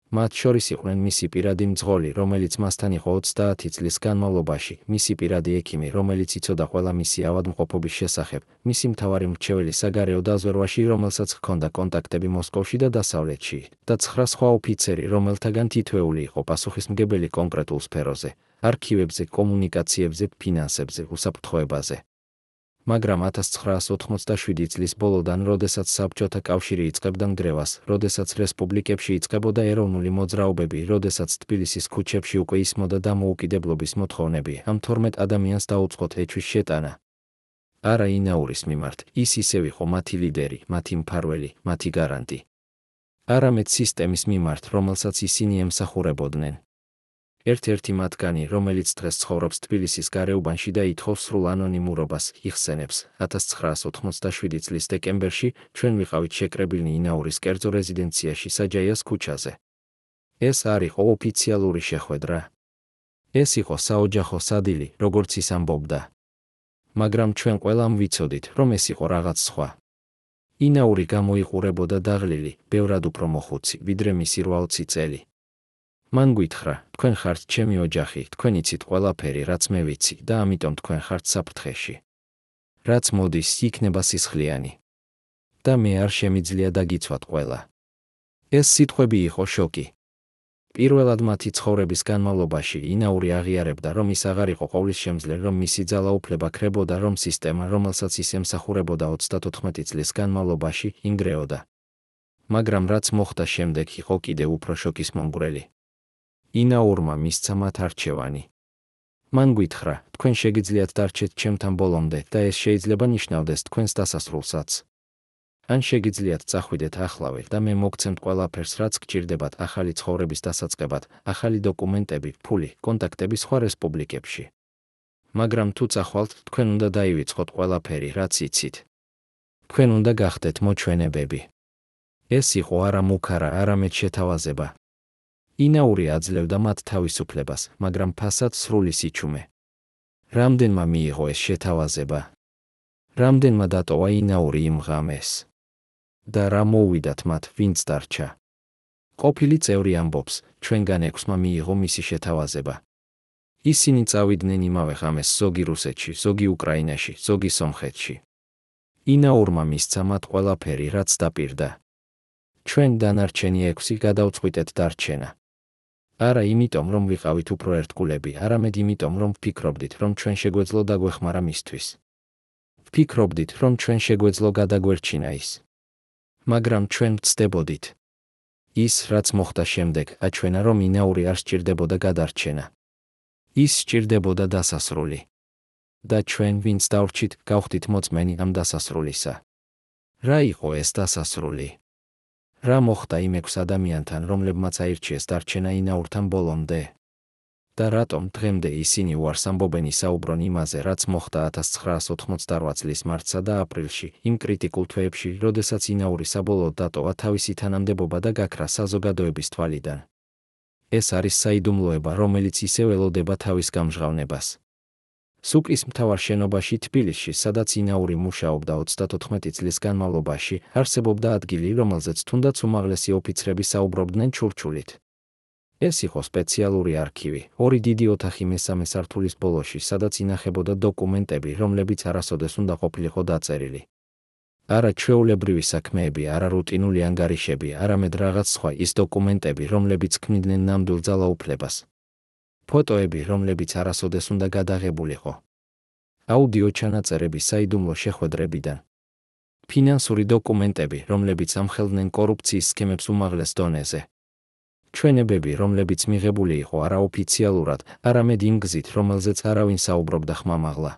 მათ შორის იყვნენ მისი პირადი მძღოლი, რომელიც მასთან იყო 30 წლის განმავლობაში, მისი პირადი ექიმი, რომელიც იცოდა ყველა მისი ავადმყოფობის შესახებ, მისი მთავარი მრჩეველი საგარეო დაზვერვაში, რომელსაც ჰქონდა კონტაქტები მოსკოვში და დასავლეთში, და 9 სხვა ოფიცერი, რომელთაგან თითოეული იყო პასუხისმგებელი კონკრეტულ სფეროზე, არქივებზე, კომუნიკაციებზე, ფინანსებზე, უსაფრთხოებაზე. მაგრამ 1987 წლის ბოლოდან, როდესაც საბჭოთა კავშირი იწყებდა ნგრევას, როდესაც რესპუბლიკებში იწყებოდა ეროვნული მოძრაობები, როდესაც თბილისის ქუჩებში უკვე ისმოდა დამოუკიდებლობის მოთხოვნები, ამ 12 ადამიანს დაუწყოთ ეჩვის შეტანა. არა ინაურის მიმართ, ის ისევ იყო მათი ლიდერი, მათი მფარველი, მათი გარანტი. არამედ სისტემის მიმართ, რომელსაც ისინი ემსახურებოდნენ. ერთ-ერთი მათგანი, რომელიც დღეს ცხოვრობს თბილისის გარეუბანში და ითხოვს სრულ ანონიმურობას, იხსენებს, 1987 წლის დეკემბერში ჩვენ ვიყავით შეკრებილნი ინაურის კერძო რეზიდენციაში საჯაიას ქუჩაზე. ეს არ იყო ოფიციალური შეხვედრა. ეს იყო საოჯახო სადილი, როგორც ის ამბობდა. მაგრამ ჩვენ ყველამ ვიცოდით, რომ ეს იყო რაღაც სხვა. ინაური გამოიყურებოდა დაღლილი, ბევრად უფრო მოხუცი, ვიდრე მისი 80 წელი. მან გითხრა, თქვენ ხართ ჩემი ოჯახი, თქვენ იცით ყველაფერი, რაც მე ვიცი, და ამიტომ თქვენ ხართ საფრთხეში. რაც მოდის, იქნება სისხლიანი. და მე არ შემიძლია დაგიცვათ ყველა. ეს სიტყვები იყო შოკი. პირველად მათი ცხოვრების განმავლობაში ინაური აღიარებდა, რომ ის აღარ იყო ყოვლისშემძლე, რომ მისი ძალაუფლება ქრებოდა, რომ სისტემა, რომელსაც ის ემსახურებოდა 34 წლის განმავლობაში, ინგრეოდა. მაგრამ რაც მოხდა შემდეგ, იყო კიდევ უფრო შოკისმომგვრელი. ინაურმა მისცა მათ არჩევანი. მან გითხრა, თქვენ შეგიძლიათ დარჩეთ ჩემთან ბოლომდე და ეს შეიძლება ნიშნავდეს თქვენს დასასრულსაც. ან შეგიძლიათ წახვიდეთ ახლავე და მე მოგცემთ ყველაფერს, რაც გჭირდებათ ახალი ცხოვრების დასაწყებად, ახალი დოკუმენტები, ფული, კონტაქტები სხვა რესპუბლიკებში. მაგრამ თუ წახვალთ, თქვენ უნდა დაივიწყოთ ყველაფერი, რაც იცით. თქვენ უნდა გახდეთ მოჩვენებები. ეს იყო არა მუქარა, არამედ შეთავაზება. ინაური აძლევდა მათ თავისუფლებას, მაგრამ ფასად სრული სიჩუმე. რამდენმა მიიღო ეს შეთავაზება? რამდენმა დატოვა ინაური იმ ღამეს? და რა მოვიდათ მათ, ვინც დარჩა? ყოფილი წევრი ამბობს, ჩვენგან 6-მა მიიღო მისი შეთავაზება. ისინი წავიდნენ იმავე ღამეს ზოგი რუსეთში, ზოგი უკრაინაში, ზოგი სომხეთში. ინაურმა მისცა მათ ყველაფერი, რაც დაპირდა. ჩვენ დანარჩენი 6 გადავწყვიტეთ დარჩენა. არა იმიტომ, რომ ვიყავით უფრო ერთგულები, არამედ იმიტომ, რომ ვფიქრობდით, რომ ჩვენ შეგვეძლო დაგვეხმარა მისთვის. ვფიქრობდით, რომ ჩვენ შეგვეძლო გადაგვერჩინა ის. მაგრამ ჩვენ ვწდებოდით. ის, რაც მოხდა შემდეგ, აჩვენა, რომ ინაური არ სჭირდებოდა გადარჩენა. ის სჭირდებოდა დასასრული. და ჩვენ, ვინც დავრჩით, გავხდით მოწმენი ამ დასასრულისა. რა იყო ეს დასასრული? რა მოხდა იმ 6 ადამიანთან, რომლებმაც აირჩიეს დარჩენა ინაურთან ბოლომდე? და რატომ დღემდე ისინი უარს ამბობენ ისაუბრონ იმაზე, რაც მოხდა 1988 წლის მარტსა და აპრილში, იმ კრიტიკულ თვეებში, როდესაც ინაური საბოლოოდ დატოვა თავისი თანამდებობა და გაქრა საზოგადოების თვალიდან. ეს არის საიდუმლოება, რომელიც ისევ ელოდება თავის გამჟღავნებას. სუკის მთავარ შენობაში თბილისში, სადაც ინაური მუშაობდა 34 წლის განმავლობაში, არსებობდა ადგილი, რომელზეც თუნდაც უმაღლესი ოფიცრები საუბრობდნენ ჩურჩულით. ეს იყო სპეციალური არქივი, 2 დიდი ოთახი მესამე სართულის ბოლოში, სადაც ინახებოდა დოკუმენტები, რომლებიც არასოდეს უნდა ყოფილიყო დაწერილი. არა ჩვეულებრივი საქმეები, არა რუტინული ანგარიშები, არამედ რაღაც სხვა ის დოკუმენტები, რომლებიც ქმნიდნენ ნამდვილ ძალაუფლებას. ფოტოები, რომლებიც არასოდეს უნდა გადაღებულიყო. აუდიო ჩანაწერები საიდუმლო შეხვედრებიდან. ფინანსური დოკუმენტები, რომლებიც ამხელდნენ კორუფციის სქემებს უმაღლეს დონეზე. ჩვენებები, რომლებიც მიღებული იყო არაოფიციალურად, არამედ იმ გზით, რომელზეც არავინ საუბრობდა ხმამაღლა.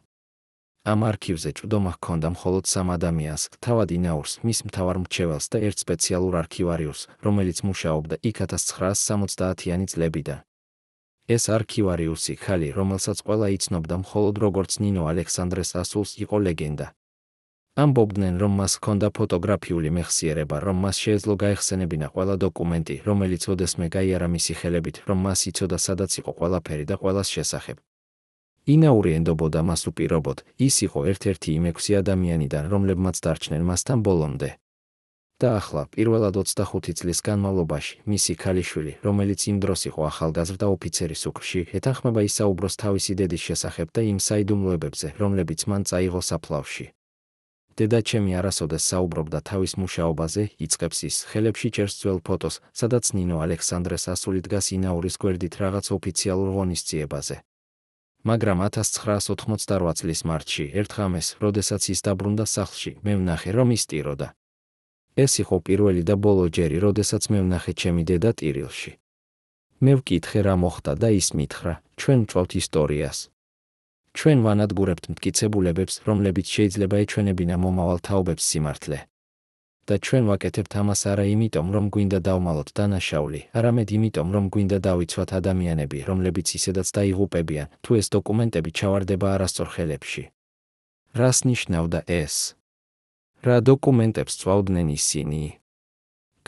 ამ არქივზე ჭვდომა ჰქონდა მხოლოდ 3 ადამიანს, თავად ინაურს, მის მთავარ მრჩეველს და ერთ სპეციალურ არქივარიუსს, რომელიც მუშაობდა იქ 1970-იანი წლებიდან. ეს არქივარიუსი, ხალი, რომელსაც ყველა იცნობდა მხოლოდ როგორც ნინო ალექსანდრეს ასულს, იყო ლეგენდა. ამბობდნენ, რომ მას ჰქონდა ფოტოგრაფიული მეხსიერება, რომ მას შეეძლო გაეხსენებინა ყველა დოკუმენტი, რომელიც ოდესმე გაიარა მისი ხელებით, რომ მას იცოდა სადაც იყო ყველაფერი და ყველას შესახებ. ინაური ენდობოდა მას უპირობოდ, ის იყო ერთ-ერთი იმ 6 ადამიანიდან, რომლებმაც დარჩნენ მასთან ბოლომდე. და ახლა, პირველად 25 წლის განმავლობაში, მისი ქალიშვილი, რომელიც იმ დროს იყო ახალგაზრდა ოფიცერის უკრში, ეთანხმება ისაუბროს თავისი დედის შესახებ და იმ საიდუმლოებებზე, რომლებიც მან წაიღო საფლავში. დედაჩემი არასოდეს საუბრობდა თავის მუშაობაზე, იწყებს ის, ხელებში ჭერს ძველ ფოტოს, სადაც ნინო ალექსანდრეს ასული დგას ინაურის გვერდით რაღაც ოფიციალურ ღონისძიებაზე. მაგრამ 1988 წლის მარტში, ერთ ღამეს, როდესაც ის დაბრუნდა სახლში, მე ვნახე, რომ ის ტიროდა. ეს იყო პირველი და ბოლო ჯერი, როდესაც მე ვნახე ჩემი დედა ტირილში. მე ვკითხე რა მოხდა და ის მითხრა, ჩვენ ვწვავთ ისტორიას. ჩვენ ვანადგურებთ მტკიცებულებებს, რომლებიც შეიძლება ეჩვენებინა მომავალ თაობებს სიმართლე. და ჩვენ ვაკეთებთ ამას არა იმიტომ, რომ გვინდა დავმალოთ დანაშაული, არამედ იმიტომ, რომ გვინდა დავიცვათ ადამიანები, რომლებიც ისედაც დაიღუპებიან, თუ ეს დოკუმენტები ჩავარდება არასწორ ხელებში. რას ნიშნავდა ეს? რა დოკუმენტებს წვავდნენ ისინი?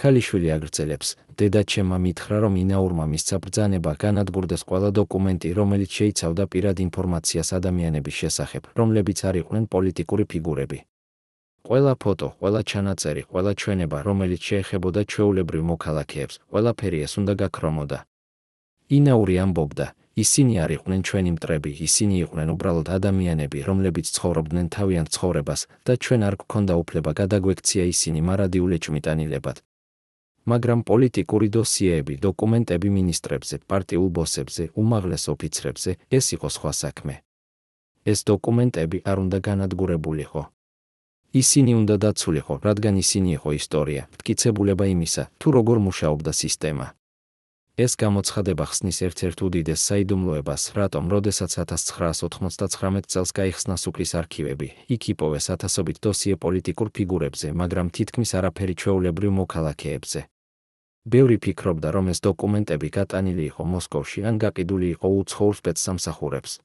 ქალიშვილი აგრძელებს, დედაჩემმა მითხრა, რომ ინაურმა მისცა ბრძანება განადგურდეს ყველა დოკუმენტი, რომელიც შეიცავდა პირად ინფორმაციას ადამიანების შესახებ, რომლებიც არ იყვნენ პოლიტიკური ფიგურები. ყველა ფოტო, ყველა ჩანაწერი, ყველა ჩვენება, რომელიც შეეხებოდა ჩვეულებრივ მოქალაქეებს, ყველაფერი ეს უნდა გაქრომოდა. ინაური ამბობდა, ისინი არ იყვნენ ჩვენი მტრები, ისინი იყვნენ უბრალოდ ადამიანები, რომლებიც ცხოვრობდნენ თავიანთ ცხოვრებას და ჩვენ არ გვქონდა უფლება გადაგვექცია ისინი მარადიულ ეჭვმიტანილებად. მაგრამ პოლიტიკური დოსიეები, დოკუმენტები მინისტრებზე, პარტიულ ბოსებზე, უმაღლეს ოფიცრებზე, ეს იყო სხვა საქმე. ეს დოკუმენტები არ უნდა განადგურებულიყო. ისინი უნდა დაცულიყო, რადგან ისინი იყო ისტორია, მტკიცებულება იმისა, თუ როგორ მუშაობდა სისტემა. ეს გამოცხადება ხსნის ერთ-ერთ უდიდეს საიდუმლოებას, რატომ, როდესაც 1999 წელს გაიხსნა სუფრის არქივები, იქ იპოვეს ათასობით დოსიე პოლიტიკურ ფიგურებზე, მაგრამ თითქმის არაფერი ჩვეულებრივ მოქალაქეებზე. ბევრი ფიქრობდა, რომ ეს დოკუმენტები გატანილი იყო მოსკოვში ან გაყიდული იყო უცხოურ სპეცსამსახურებს.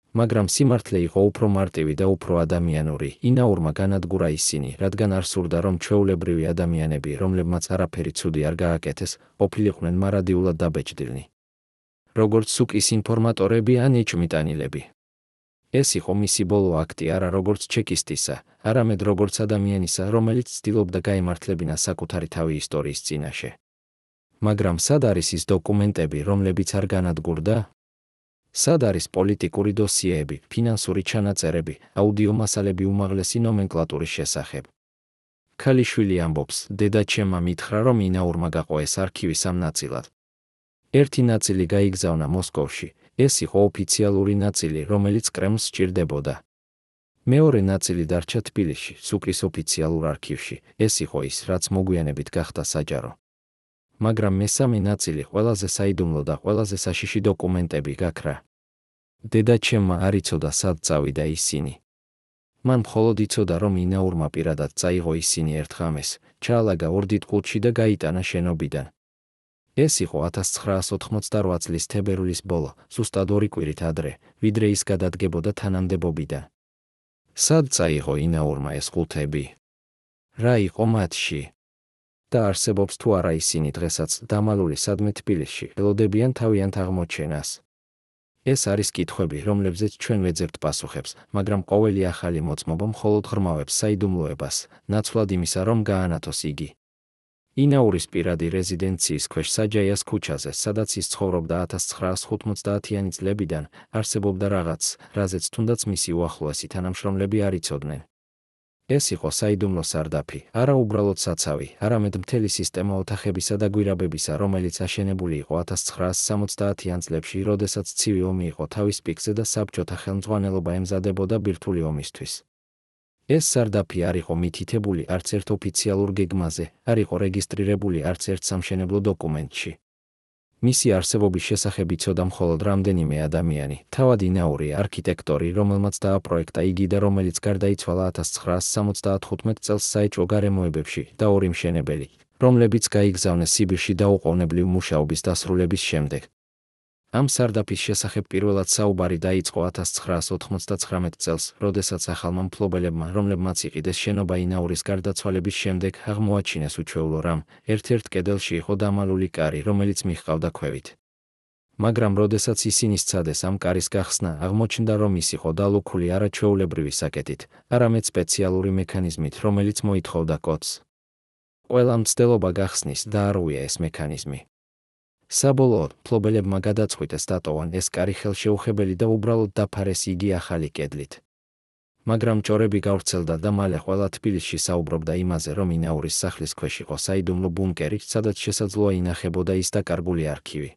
მაგრამ სიმართლე იყო უფრო მარტივი და უფრო ადამიანური. ინაურმა განადგურა ისინი, რადგან არ სურდა, რომ ჩვეულებრივი ადამიანები, რომლებმაც არაფერი ცუდი არ გააკეთეს, ყოფილიყვნენ მარადიულად დაბეჭდილნი. როგორც სუკის ინფორმატორები ან ეჭვმიტანილები. ეს იყო მისი ბოლო აქტი არა როგორც ჩეკისტისა, არამედ როგორც ადამიანისა, რომელიც ცდილობდა გაემართლებინა საკუთარი თავი ისტორიის წინაშე. მაგრამ სად არის ის დოკუმენტები, რომლებიც არ განადგურდა? სად არის პოლიტიკური დოსიეები, ფინანსური ჩანაწერები, აუდიო მასალები უმაღლესი ნომენკლატურის შესახებ? ქალიშვილი ამბობს, დედაჩემმა მითხრა, რომ ინაურმა გაყო ეს არქივი სამ ნაწილად. ერთი ნაწილი გაიგზავნა მოსკოვში, ეს იყო ოფიციალური ნაწილი, რომელიც კრემლს სჭირდებოდა. მეორე ნაწილი დარჩა თბილისში, სუკის ოფიციალურ არქივში, ეს იყო ის, რაც მოგვიანებით გახდა საჯარო. მაგრამ მესამე ნაწილი ყველაზე საიდუმლო და ყველაზე საშიში დოკუმენტები გაქრა. დედაჩემმა არ იცოდა სად წავიდა ისინი. მან მხოლოდ იცოდა, რომ ინაურმა პირადად წაიღო ისინი ერთ ღამეს, ჩაალაგა ორ დიდ ყუთში და გაიტანა შენობიდან. ეს იყო 1988 წლის თებერვლის ბოლო, ზუსტად 2 კვირით ადრე, ვიდრე ის გადადგებოდა თანამდებობიდან. სად წაიღო ინაურმა ეს ყუთები? რა იყო მათში? და არსებობს თუ არა ისინი დღესაც დამალული სადმე თბილისში ელოდებიან თავიანთ აღმოჩენას? ეს არის კითხვები, რომლებზეც ჩვენ ვეძებთ პასუხებს, მაგრამ ყოველი ახალი მოწმობა მხოლოდ ღრმავებს საიდუმლოებას, ნაცვლად იმისა, რომ გაანათოს იგი. ინაურის პირადი რეზიდენციის ქვეშ საჯაიას ქუჩაზე, სადაც ის ცხოვრობდა 1950-იანი წლებიდან, არსებობდა რაღაც, რაზეც თუნდაც მისი უახლოესი თანამშრომლები არ იცოდნენ. ეს იყო საიდუმლო სარდაფი, არა უბრალოდ საცავი, არამედ მთელი სისტემა ოთახებისა და გვირაბებისა, რომელიც აშენებული იყო 1970-იან წლებში, როდესაც ცივი ომი იყო თავის პიკზე და საბჭოთა ხელმძღვანელობა ემზადებოდა ბირთვული ომისთვის. ეს სარდაფი არ იყო მითითებული არც ერთ ოფიციალურ გეგმაზე, არ იყო რეგისტრირებული არც ერთ სამშენებლო დოკუმენტში. მისი არსებობის შესახებ იცოდა მხოლოდ რამდენიმე ადამიანი, თავად ინაური, არქიტექტორი, რომელმაც დააპროექტა იგი და რომელიც გარდაიცვალა 1975 წელს საეჭვო გარემოებებში და ორი მშენებელი, რომლებიც გაიგზავნეს სიბირში დაუყოვნებლივ მუშაობის დასრულების შემდეგ. ამ სარდაფის შესახებ პირველად საუბარი დაიწყო 1999 წელს, როდესაც ახალმა მფლობელებმა, რომლებმაც იყიდეს შენობა ინაურის გარდაცვალების შემდეგ, აღმოაჩინეს უჩვეულო რამ, ერთ-ერთ კედელში იყო დამალული კარი, რომელიც მიჰყავდა ქვევით. მაგრამ როდესაც ისინი სცადეს ამ კარის გახსნა, აღმოჩნდა, რომ ის იყო დალუქული არა ჩვეულებრივი საკეთით, არამედ სპეციალური მექანიზმით, რომელიც მოითხოვდა კოდს. ყველამ მცდელობა გახსნის და არუია ეს მექანიზმი. საბოლოოდ, მფლობელებმა გადაწყვიტეს დატოვონ ეს კარი ხელშეუხებელი და უბრალოდ დაფარეს იგი ახალი კედლით. მაგრამ ჭორები გავრცელდა და მალე ყველა თბილისში საუბრობდა იმაზე, რომ ინაურის სახლის ქვეშ იყო საიდუმლო ბუნკერი, სადაც შესაძლოა ინახებოდა ის დაკარგული არქივი.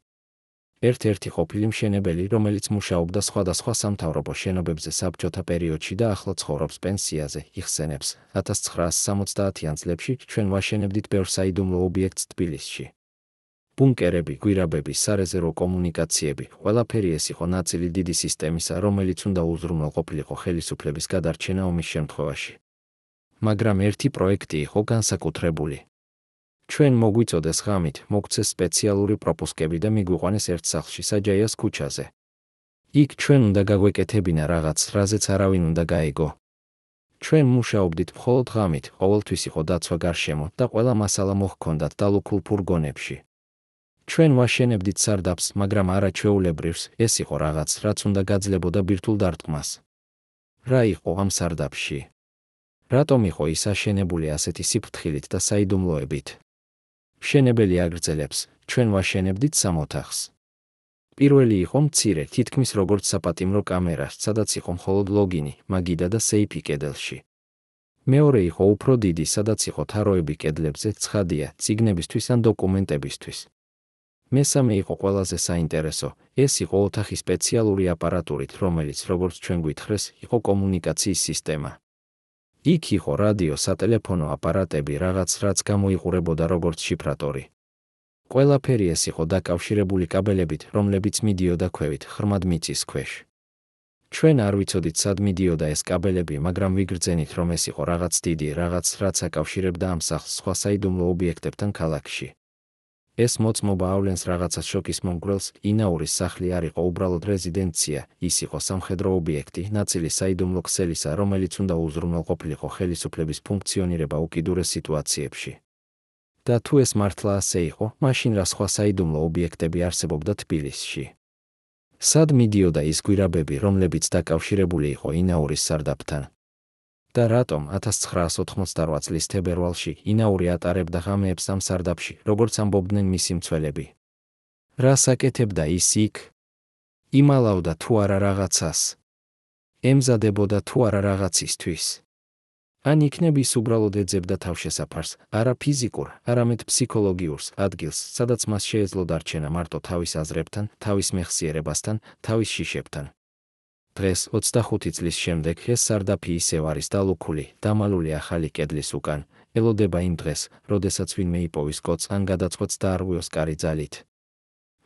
ერთ-ერთი ყოფილი მშენებელი, რომელიც მუშაობდა სხვადასხვა სამთავრობო შენობებზე საბჭოთა პერიოდში და ახლა ცხოვრობს პენსიაზე, იხსენებს, 1970-იან წლებში ჩვენ ვაშენებდით ბევრ საიდუმლო ობიექტს თბილისში. ბუნკერები, გვირაბები, სარეზერვო კომუნიკაციები, ყველაფერი ეს იყო ნაწილი დიდი სისტემისა, რომელიც უნდა უზრუნველყოფილიყო ხელისუფლების გადარჩენა ომის შემთხვევაში. მაგრამ ერთი პროექტი იყო განსაკუთრებული. ჩვენ მოგვიწოდეს ღამით, მოგცეს სპეციალური პროპუსკები და მიგვიყვანეს ერთ სახლში საჯაიას ქუჩაზე. იქ ჩვენ უნდა გაგვეკეთებინა რაღაც, რაზეც არავინ უნდა გაეგო. ჩვენ მუშაობდით მხოლოდ ღამით, ყოველთვის იყო დაცვა გარშემო და ყველა მასალა მოჰქონდათ დალუქულ ფურგონებში. ჩვენ ვაშენებდით სარდაფს, მაგრამ არა ჩვეულებრივს, ეს იყო რაღაც, რაც უნდა გაძლებოდა ბირთვულ დარტყმას. რა იყო ამ სარდაფში? რატომ იყო ის აშენებული ასეთი სიფრთხილით და საიდუმლოებით? მშენებელი აგრძელებს, ჩვენ ვაშენებდით 3 ოთახს. პირველი იყო მცირე, თითქმის როგორც საპატიმრო კამერა, სადაც იყო მხოლოდ ლოგინი, მაგიდა და სეიფი კედელში. მეორე იყო უფრო დიდი, სადაც იყო თაროები კედლებზე, ცხადია, წიგნებისთვის ან დოკუმენტებისთვის. მესამე იყო ყველაზე საინტერესო, ეს იყო ოთახი სპეციალური აპარატურით, რომელიც, როგორც ჩვენ გვითხრეს, იყო კომუნიკაციის სისტემა. იქ იყო რადიო, სატელეფონო აპარატები, რაღაც, რაც გამოიყურებოდა როგორც შიფრატორი. ყველაფერი ეს იყო დაკავშირებული კაბელებით, რომლებიც მიდიოდა ქვევით, ღრმად მიწის ქვეშ. ჩვენ არ ვიცოდით სად მიდიოდა ეს კაბელები, მაგრამ ვიგრძენით, რომ ეს იყო რაღაც დიდი, რაც აკავშირებდა ამ სახლს სხვა საიდუმლო ობიექტებთან ქალაქში. ეს მოწმობა ავლენს რაღაცას შოკის მომგვრელს, ინაურის სახლი არ იყო უბრალოდ რეზიდენცია, ის იყო სამხედრო ობიექტი, ნაწილი საიდუმლო ქსელისა, რომელიც უნდა უზრუნველყოფილიყო ხელისუფლების ფუნქციონირება უკიდურეს სიტუაციებში. და თუ ეს მართლა ასე იყო, მაშინ რა სხვა საიდუმლო ობიექტები არსებობდა თბილისში? სად მიდიოდა ის გვირაბები, რომლებიც დაკავშირებული იყო ინაურის სარდაფთან? და რატომ 1988 წლის თებერვალში ინაური ატარებდა ღამეებს ამ სარდაფში, როგორც ამბობდნენ მისი მცველები? რას აკეთებდა ის იქ? იმალავდა თუ არა რაღაცას? ემზადებოდა თუ არა რაღაცისთვის? ან იქნებ ის უბრალოდ ეძებდა თავშესაფარს, არა ფიზიკურ, არამედ ფსიქოლოგიურს ადგილს, სადაც მას შეეძლო დარჩენა მარტო თავის აზრებთან, თავის მეხსიერებასთან, თავის შიშებთან. დღეს 25 წლის შემდეგ ეს სარდაფი ისევ არის დალუქული, დამალული ახალი კედლის უკან, ელოდება იმ დღეს, როდესაც ვინმე იპოვის კოდს ან გადაწყვეტს დაარღვიოს კარი ძალით.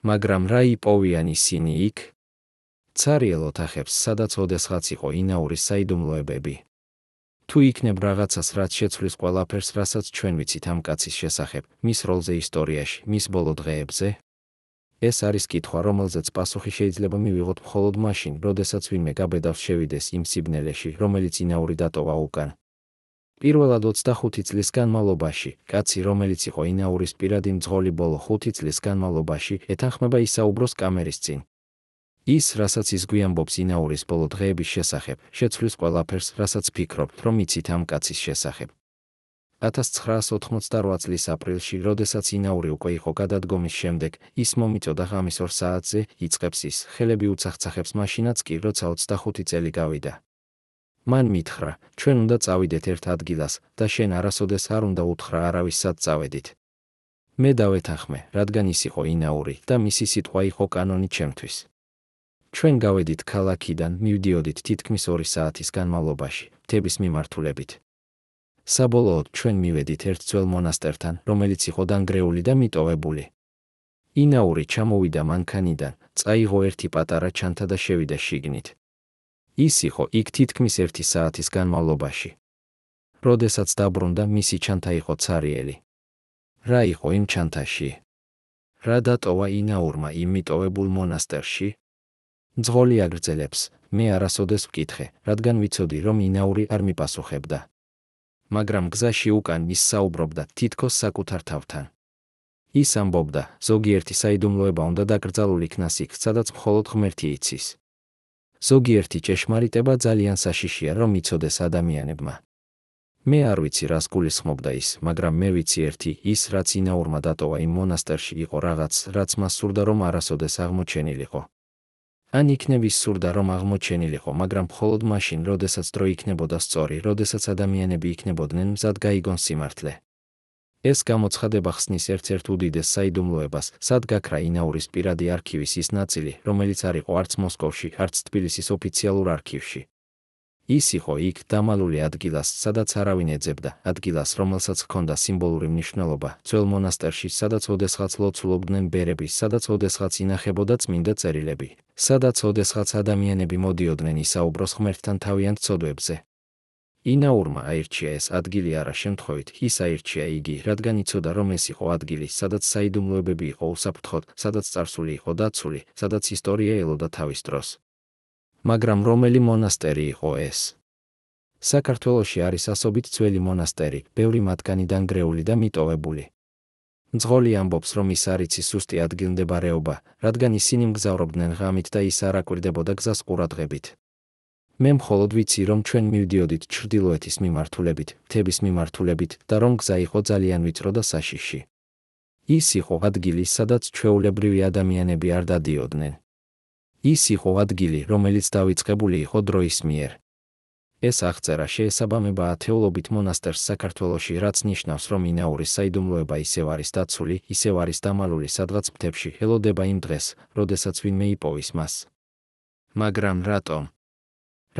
მაგრამ რა იპოვიან ისინი იქ? ცარიელ ოთახებს, სადაც ოდესღაც იყო ინაურის საიდუმლოებები. თუ იქნებ რაღაცას, რაც შეცვლის ყველაფერს, რასაც ჩვენ ვიცით ამ კაცის შესახებ, მის როლზე ისტორიაში, მის ბოლო დღეებზე? ეს არის კითხვა, რომელზეც პასუხი შეიძლება მივიღოთ მხოლოდ მაშინ, როდესაც ვინმე გაბედავს შევიდეს იმ სიბნელეში, რომელიც ინაური დატოვა უკან. პირველად 25 წლის განმავლობაში, კაცი, რომელიც იყო ინაურის პირადი მძღოლი ბოლო 5 წლის განმავლობაში, ეთანხმება ისაუბროს კამერის წინ. ის, რასაც ის გვიამბობს ინაურის ბოლო დღეების შესახებ, შეცვლის ყველაფერს, რასაც ფიქრობთ, რომ იცით ამ კაცის შესახებ. 1988 წლის აპრილში, როდესაც ინაური უკვე იყო გადადგომის შემდეგ, ის მომიწოდა ღამის 2 საათზე, იწყებს ის, ხელები უცახცახებს მაშინაც კი, როცა 25 წელი გავიდა. მან მითხრა, ჩვენ უნდა წავიდეთ ერთ ადგილას და შენ არასოდეს არ უნდა უთხრა არავის სად წავედით. მე დავეთანხმე, რადგან ის იყო ინაური და მისი სიტყვა იყო კანონი ჩემთვის. ჩვენ გავედით ქალაქიდან, მივდიოდით თითქმის 2 საათის განმავლობაში, მთების მიმართულებით. საბოლოოდ ჩვენ მივედით ერთ ძველ მონასტერთან, რომელიც იყო დანგრეული და მიტოვებული. ინაური ჩამოვიდა მანქანიდან, წაიღო ერთი პატარა ჩანთა და შევიდა შიგნით. ის იყო იქ თითქმის 1 საათის განმავლობაში. როდესაც დაბრუნდა, მისი ჩანთა იყო ცარიელი. რა იყო იმ ჩანთაში? რა დატოვა ინაურმა იმ მიტოვებულ მონასტერში? მძღოლი აგრძელებს, მე არასოდეს ვკითხე, რადგან ვიცოდი, რომ ინაური არ მიპასუხებდა. მაგრამ გზაში უკან ის საუბრობდა თითქოს საკუთარ თავთან. ის ამბობდა, ზოგიერთი საიდუმლოება უნდა დაკრძალულ იქნას იქ, სადაც მხოლოდ ღმერთი იცის. ზოგიერთი ჭეშმარიტება ძალიან საშიშია, რომ იცოდეს ადამიანებმა. მე არ ვიცი, რას გულისხმობდა ის, მაგრამ მე ვიცი ერთი, ის, რაც ინაურმა დატოვა იმ მონასტერში, იყო რაღაც, რაც მას სურდა, რომ არასოდეს აღმოჩენილიყო. ან იქნებ ის სურდა, რომ აღმოჩენილიყო, მაგრამ მხოლოდ მაშინ, როდესაც დრო იქნებოდა სწორი, როდესაც ადამიანები იქნებოდნენ მზად გაიგონ სიმართლე. ეს გამოცხადება ხსნის ერთ-ერთ უდიდეს საიდუმლოებას, სად გაქრა ინაურის პირადი არქივის ის ნაწილი, რომელიც არ იყო არც მოსკოვში, არც თბილისის ოფიციალურ არქივში. ის იყო იქ, დამალული ადგილას, სადაც არავინ ეძებდა, ადგილას, რომელსაც ჰქონდა სიმბოლური მნიშვნელობა, ძველ მონასტერში, სადაც ოდესღაც ლოცულობდნენ ბერები, სადაც ოდესღაც ინახებოდა წმინდა წერილები, სადაც ოდესღაც ადამიანები მოდიოდნენ ისაუბროს ღმერთთან თავიანთ ცოდვებზე. ინაურმა აირჩია ეს ადგილი არა შემთხვევით, ის აირჩია იგი, რადგან იცოდა, რომ ეს იყო ადგილი, სადაც საიდუმლოებები იყო უსაფრთხოდ, სადაც წარსული იყო დაცული, სადაც ისტორია ელოდა თავის დროს. მაგრამ რომელი მონასტერი იყო ეს? საქართველოში არის ასობით ძველი მონასტერი, ბევრი მათგანი დანგრეული და მიტოვებული. მძღოლი ამბობს, რომ ის არ იცის ზუსტი ადგილმდებარეობა, რადგან ისინი მგზავრობდნენ ღამით და ის არ აკვირდებოდა გზას ყურადღებით. მე მხოლოდ ვიცი, რომ ჩვენ მივდიოდით ჩრდილოეთის მიმართულებით, მთების მიმართულებით და რომ გზა იყო ძალიან ვიწრო და საშიში. ის იყო ადგილი, სადაც ჩვეულებრივი ადამიანები არ დადიოდნენ. ის იყო ადგილი, რომელიც დავიწყებული იყო დროის მიერ. ეს აღწერა შეესაბამება ათეულობით მონასტერს საქართველოში, რაც ნიშნავს, რომ ინაურის საიდუმლოება ისევ არის დაცული, ისევ არის დამალული სადღაც მთებში, ელოდება იმ დღეს, როდესაც ვინმე იპოვის მას. მაგრამ რატომ?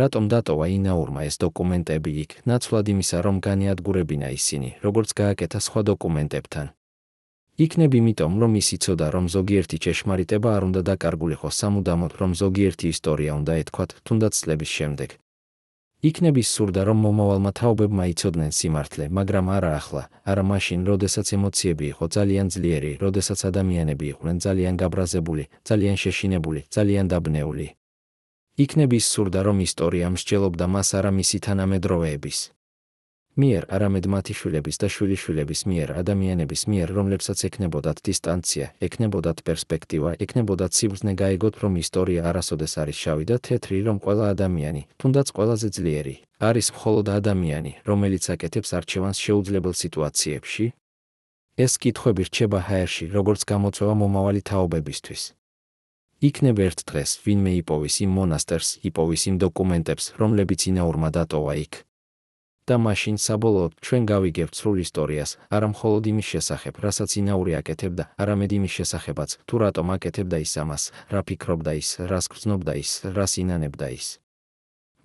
რატომ დატოვა ინაურმა ეს დოკუმენტები იქ, ნაცვლად იმისა, რომ განიადგურებინა ისინი, როგორც გააკეთა სხვა დოკუმენტებთან? იქნებ იმიტომ, რომ ის იცოდა, რომ ზოგიერთი ჭეშმარიტება არ უნდა დაკარგულიყო სამუდამოდ, რომ ზოგიერთი ისტორია უნდა ეთქვათ, თუნდაც წლების შემდეგ. იქნებ ის სურდა, რომ მომავალმა თაობებმა იცოდნენ სიმართლე, მაგრამ არა ახლა, არა მაშინ, როდესაც ემოციები იყო ძალიან ძლიერი, როდესაც ადამიანები იყვნენ ძალიან გაბრაზებული, ძალიან შეშინებული, ძალიან დაბნეული. იქნებ ის სურდა, რომ ისტორია მსჯელობდა მას არა მისი თანამედროვეების მიერ, არამედ მათი შვილების და შვილიშვილების მიერ, ადამიანების მიერ, რომლებსაც ექნებოდათ დისტანცია, ექნებოდათ პერსპექტივა, ექნებოდათ სიბრძნე გაეგოთ, რომ ისტორია არასოდეს არის შავი და თეთრი, რომ ყველა ადამიანი, თუნდაც ყველაზე ძლიერი, არის მხოლოდ ადამიანი, რომელიც აკეთებს არჩევანს შეუძლებელ სიტუაციებში. ეს კითხვები რჩება ჰაერში, როგორც გამოწვევა მომავალი თაობებისთვის. იქნებ ერთ დღეს, ვინმე იპოვის იმ მონასტერს, იპოვის იმ დოკუმენტებს, რომლებიც ინაურმა დატოვა იქ. და მაშინ საბოლოოდ ჩვენ გავიგებთ სრულ ისტორიას, არა მხოლოდ იმის შესახებ, რასაც ინაური აკეთებდა, არამედ იმის შესახებაც, თუ რატომ აკეთებდა ის ამას, რა ფიქრობდა ის, რას გრძნობდა ის, რას ინანებდა ის.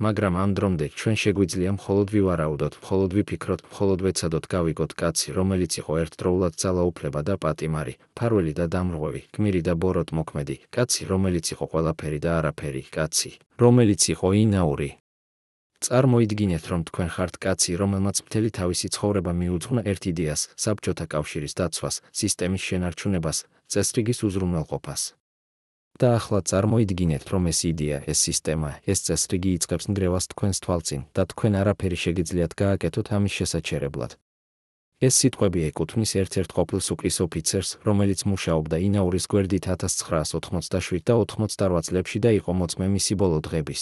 მაგრამ ამ დრომდე ჩვენ შეგვიძლია მხოლოდ ვივარაუდოთ, მხოლოდ ვიფიქროთ, მხოლოდ ვეცადოთ გავიგოთ კაცი, რომელიც იყო ერთდროულად ძალაუფლება და პატიმარი, ფარველი და დამრღვევი, გმირი და ბოროტმოქმედი, კაცი, რომელიც იყო ყველაფერი და არაფერი, კაცი, რომელიც იყო ინაური. წარმოიდგინეთ, რომ თქვენ ხართ კაცი, რომელმაც მთელი თავისი ცხოვრება მიუძღვნა ერთ იდეას, საბჭოთა კავშირის დაცვას, სისტემის შენარჩუნებას, წესრიგის უზრუნველყოფას. და ახლა წარმოიდგინეთ, რომ ეს იდეა, ეს სისტემა, ეს წესრიგი იწყებს ნგრევას თქვენს თვალწინ და თქვენ არაფერი შეგიძლიათ გააკეთოთ ამის შესაჩერებლად. ეს სიტყვები ეკუთვნის ერთ-ერთ ყოფილ სუკრის ოფიცერს, რომელიც მუშაობდა ინაურის გვერდით 1987 და 88 წლებში და იყო მოწმე მისი ბოლო დღების.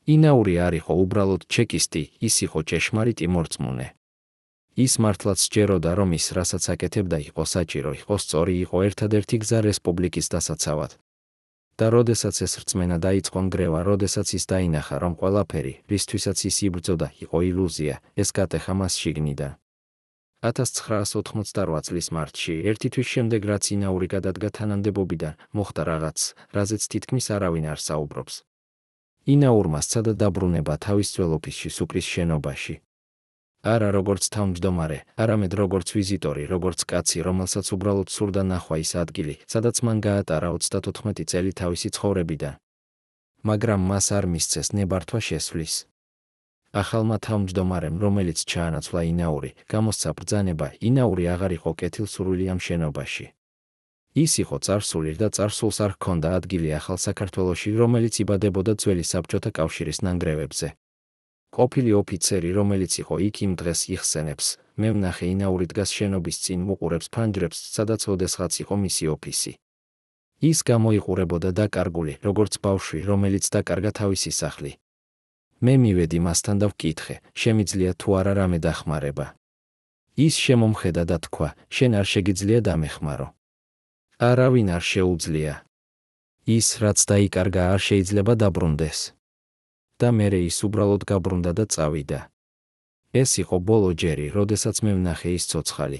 ინაური არ იყო უბრალოდ ჩეკისტი, ის იყო ჭეშმარიტი მორწმუნე. ის მართლაც სჯეროდა, რომ ის, რასაც აკეთებდა, იყო საჭირო, იყო სწორი, იყო ერთადერთი გზა რესპუბლიკის დასაცავად. და როდესაც ეს რწმენა დაიწყო ნგრევა, როდესაც ის დაინახა, რომ ყველაფერი, რისთვისაც ის იბრძოდა, იყო ილუზია, ეს გატეხა მას შიგნიდან. 1988 წლის მარტში, ერთი თვის შემდეგ, რაც ინაური გადადგა თანამდებობიდან, მოხდა რაღაც, რაზეც თითქმის არავინ არ საუბრობს. ინაურმა სცადა დაბრუნება თავის ძველ ოფისში სუკრის შენობაში. არა როგორც თავმჯდომარე, არამედ როგორც ვიზიტორი, როგორც კაცი, რომელსაც უბრალოდ სურდა ნახვა ის ადგილი, სადაც მან გაატარა 34 წელი თავისი ცხოვრებიდან. მაგრამ მას არ მისცეს ნებართვა შესვლის. ახალმა თავმჯდომარემ, რომელიც ჩაანაცვლა ინაური, გამოსცა ბრძანება, ინაური აღარ იყო კეთილსურვილი ამ შენობაში. ის იყო წარსული და წარსულს არ ჰქონდა ადგილი ახალ საქართველოში, რომელიც იბადებოდა ძველი საბჭოთა კავშირის ნანგრევებზე. ყოფილი ოფიცერი, რომელიც იყო იქ იმ დღეს იხსენებს, მე ვნახე ინაური დგას შენობის წინ, უყურებს ფანჯრებს, სადაც ოდესღაც იყო მისი ოფისი. ის გამოიყურებოდა დაკარგული, როგორც ბავშვი, რომელიც დაკარგა თავისი სახლი. მე მივედი მასთან და ვკითხე, შემიძლია თუ არა რამე დახმარება. ის შემომხედა და თქვა, შენ არ შეგიძლია დამეხმარო. არავინ არ შეუძლია. ის, რაც დაიკარგა, არ შეიძლება დაბრუნდეს. და მერე ის უბრალოდ გაბრუნდა და წავიდა. ეს იყო ბოლო ჯერი, როდესაც მე ვნახე ის ცოცხალი.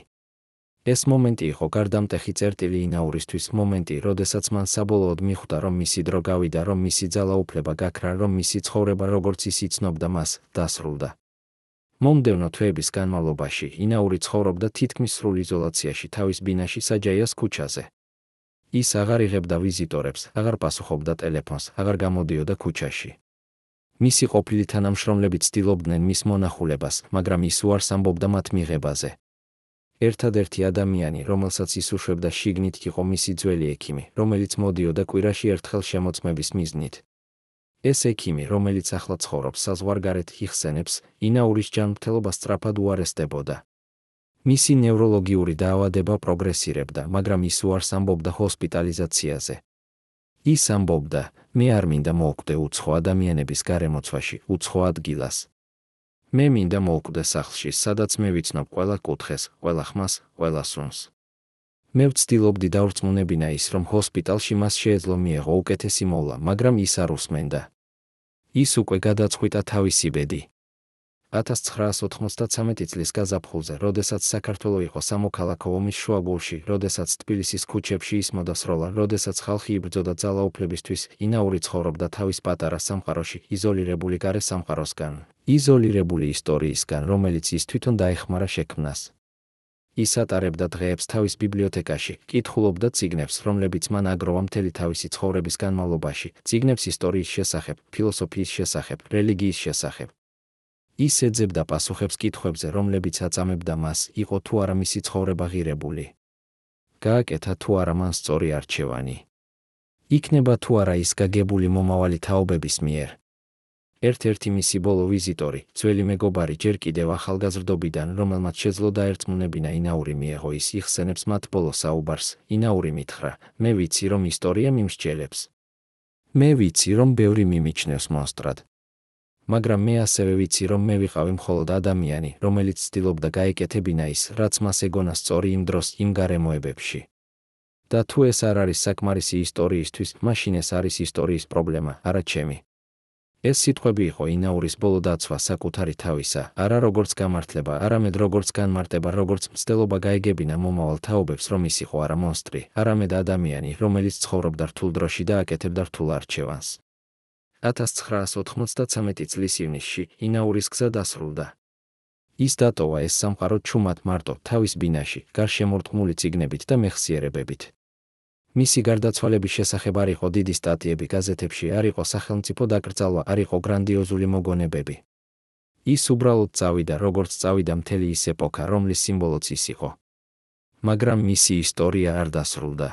ეს მომენტი იყო გარდამტეხი წერტილი ინაურისთვის, მომენტი, როდესაც მან საბოლოოდ მიხვდა, რომ მისი დრო გავიდა, რომ მისი ძალაუფლება გაქრა, რომ მისი ცხოვრება, როგორც ის იცნობდა მას, დასრულდა. მომდევნო თვეების განმავლობაში ინაური ცხოვრობდა თითქმის სრულ იზოლაციაში თავის ბინაში საჯაიას ქუჩაზე. ის აღარ იღებდა ვიზიტორებს, აღარ პასუხობდა ტელეფონს, აღარ გამოდიოდა ქუჩაში. მისი ყოფილი თანამშრომლები ცდილობდნენ მის მონახულებას, მაგრამ ის უარს ამბობდა მათ მიღებაზე. ერთადერთი ადამიანი, რომელსაც ის უშვებდა შიგნით, იყო მისი ძველი ექიმი, რომელიც მოდიოდა კვირაში ერთხელ შემოწმების მიზნით. ეს ექიმი, რომელიც ახლა ცხოვრობს საზღვარგარეთ, იხსენებს, ინაურის ჯანმრთელობა სწრაფად უარესდებოდა. მისი ნევროლოგიური დაავადება პროგრესირებდა, მაგრამ ის უარს ამბობდა ჰოსპიტალიზაციაზე. ის ამბობდა, მე არ მინდა მოვკვდე უცხო ადამიანების გარემოცვაში, უცხო ადგილას. მე მინდა მოვკვდე სახლში, სადაც მე ვიცნობ ყველა კუთხეს, ყველა ხმას, ყველა სუნს. მე ვცდილობდი დავრწმუნებინა ის, რომ ჰოსპიტალში მას შეეძლო მიეღო უკეთესი მოვლა, მაგრამ ის არ უსმენდა. ის უკვე გადაწყვიტა თავისი ბედი. 1993 წლის გაზაფხულზე, როდესაც საქართველო იყო სამოქალაქო ომის შუაგულში, როდესაც თბილისის ქუჩებში ისმოდა სროლა, როდესაც ხალხი იბრძოდა ძალაუფლებისთვის, ინაური ცხოვრობდა თავის პატარა სამყაროში, იზოლირებული გარე სამყაროსგან, იზოლირებული ისტორიისგან, რომელიც ის თვითონ დაეხმარა შექმნას. ის ატარებდა დღეებს თავის ბიბლიოთეკაში, კითხულობდა წიგნებს, რომლებიც მან აგროვა მთელი თავისი ცხოვრების განმავლობაში, წიგნებს ისტორიის შესახებ, ფილოსოფიის შესახებ, რელიგიის შესახებ. ის ეძებდა პასუხებს კითხვებზე, რომლებიც აწამებდა მას, იყო თუ არა მისი ცხოვრება ღირებული. გააკეთა თუ არა მან სწორი არჩევანი. იქნება თუ არა ის გაგებული მომავალი თაობების მიერ. ერთ-ერთი მისი ბოლო ვიზიტორი, ძველი მეგობარი ჯერ კიდევ ახალგაზრდობიდან, რომელმაც შეძლო დაერწმუნებინა ინაური მიეღო ის იხსენებს მათ ბოლო საუბარს, ინაური მითხრა, მე ვიცი რომ ისტორია მიმსჯელებს. მე ვიცი რომ ბევრი მიმიჩნევს მონსტრად. მაგრამ მე ასევე ვიცი რომ მე ვიყავი მხოლოდ ადამიანი, რომელიც ცდილობდა გაეკეთებინა ის, რაც მას ეგონა სწორი იმ დროს იმ გარემოებებში. და თუ ეს არ არის საკმარისი ისტორიისთვის, მაშინ ეს არის ისტორიის პრობლემა, არა ჩემი. ეს სიტყვები იყო ინაურის ბოლო დაცვა საკუთარი თავისა, არა როგორც გამართლება, არამედ როგორც განმარტება, როგორც მცდელობა გაეგებინა მომავალ თაობებს, რომ ის იყო არა მონსტრი, არამედ ადამიანი, რომელიც ცხოვრობდა რთულ დროში და აკეთებდა რთულ არჩევანს. 1993 წლის ივნისში ინაურის გზა დასრულდა. ის დატოვა ეს სამყარო ჩუმად მარტო თავის ბინაში, გარშემორტყმული წიგნებით და მეხსიერებებით. მისი გარდაცვალების შესახებ არ იყო დიდი სტატიები გაზეთებში, არ იყო სახელმწიფო დაკრძალვა, არ იყო გრანდიოზული მოგონებები. ის უბრალოდ წავიდა, როგორც წავიდა მთელი ის ეპოქა, რომლის სიმბოლოც ის იყო. მაგრამ მისი ისტორია არ დასრულდა.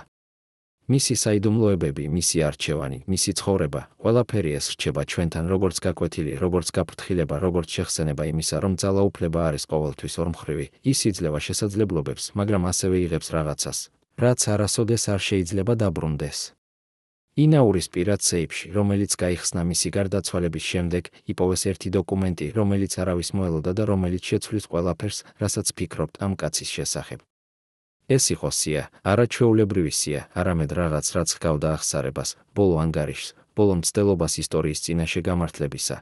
მისი საიდუმლოებები, მისი არჩევანი, მისი ცხოვრება, ყველაფერი ეს რჩება ჩვენთან როგორც გაკვეთილი, როგორც გაფრთხილება, როგორც შეხსენება იმისა, რომ ძალაუფლება არის ყოველთვის ორმხრივი, ის იძლევა შესაძლებლობებს, მაგრამ ასევე იღებს რაღაცას, რაც არასოდეს არ შეიძლება დაბრუნდეს. ინაურის პირად სეიფში, რომელიც გაიხსნა მისი გარდაცვალების შემდეგ, იპოვეს ერთი დოკუმენტი, რომელიც არავის მოელოდა და რომელიც შეცვლის ყველაფერს, რასაც ფიქრობთ ამ კაცის შესახებ. ეს იყო სია, არა ჩვეულებრივი სია, არამედ რაღაც, რაც ჰგავდა აღსარებას, ბოლო ანგარიშს, ბოლო მცდელობას ისტორიის წინაშე გამართლებისა.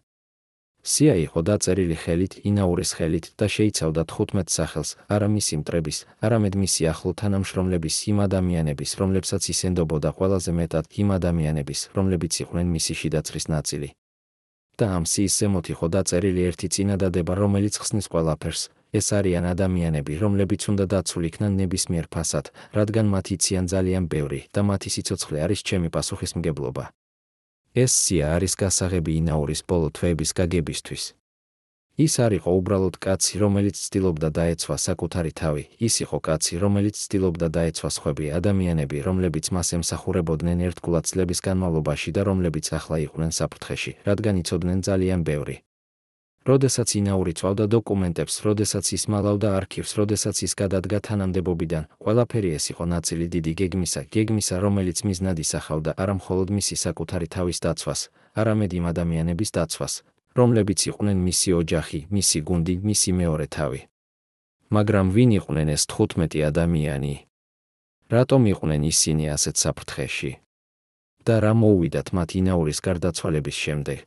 სია იყო დაწერილი ხელით, ინაურის ხელით და შეიცავდა 15 სახელს, არა მისი მტრების, არამედ მისი ახლო თანამშრომლების, იმ ადამიანების, რომლებსაც ის ენდობოდა ყველაზე მეტად, იმ ადამიანების, რომლებიც იყვნენ მისი შიდაცრის ნაწილი. და ამ სიის ზემოთ იყო დაწერილი ერთი წინადადება, რომელიც ხსნის ყველაფერს. ეს არიან ადამიანები, რომლებიც უნდა დაცულ იქნან ნებისმიერ ფასად, რადგან მათ იციან ძალიან ბევრი და მათი სიცოცხლე არის ჩემი პასუხისმგებლობა. ეს სია არის გასაღები ინაურის ბოლო თვეების გაგებისთვის. ის არ იყო უბრალოდ კაცი, რომელიც ცდილობდა დაეცვა საკუთარი თავი, ის იყო კაცი, რომელიც ცდილობდა დაეცვა სხვები ადამიანები, რომლებიც მას ემსახურებოდნენ ერთგულად წლების განმავლობაში და რომლებიც ახლა იყვნენ საფრთხეში, რადგან იცოდნენ ძალიან ბევრი. როდესაც ინაური წვავდა დოკუმენტებს, როდესაც ის მალავდა არქივს, როდესაც ის გადადგა თანამდებობიდან, ყველაფერი ეს იყო ნაწილი დიდი გეგმისა, რომელიც მიზნად ისახავდა არა მხოლოდ მისი საკუთარი თავის დაცვას, არამედ იმ ადამიანების დაცვას, რომლებიც იყვნენ მისი ოჯახი, მისი გუნდი, მისი მეორე თავი. მაგრამ ვინ იყვნენ ეს 15 ადამიანი? რატომ იყვნენ ისინი ასეთ საფრთხეში? და რა მოუვიდათ მათ ინაურის გარდაცვალების შემდეგ?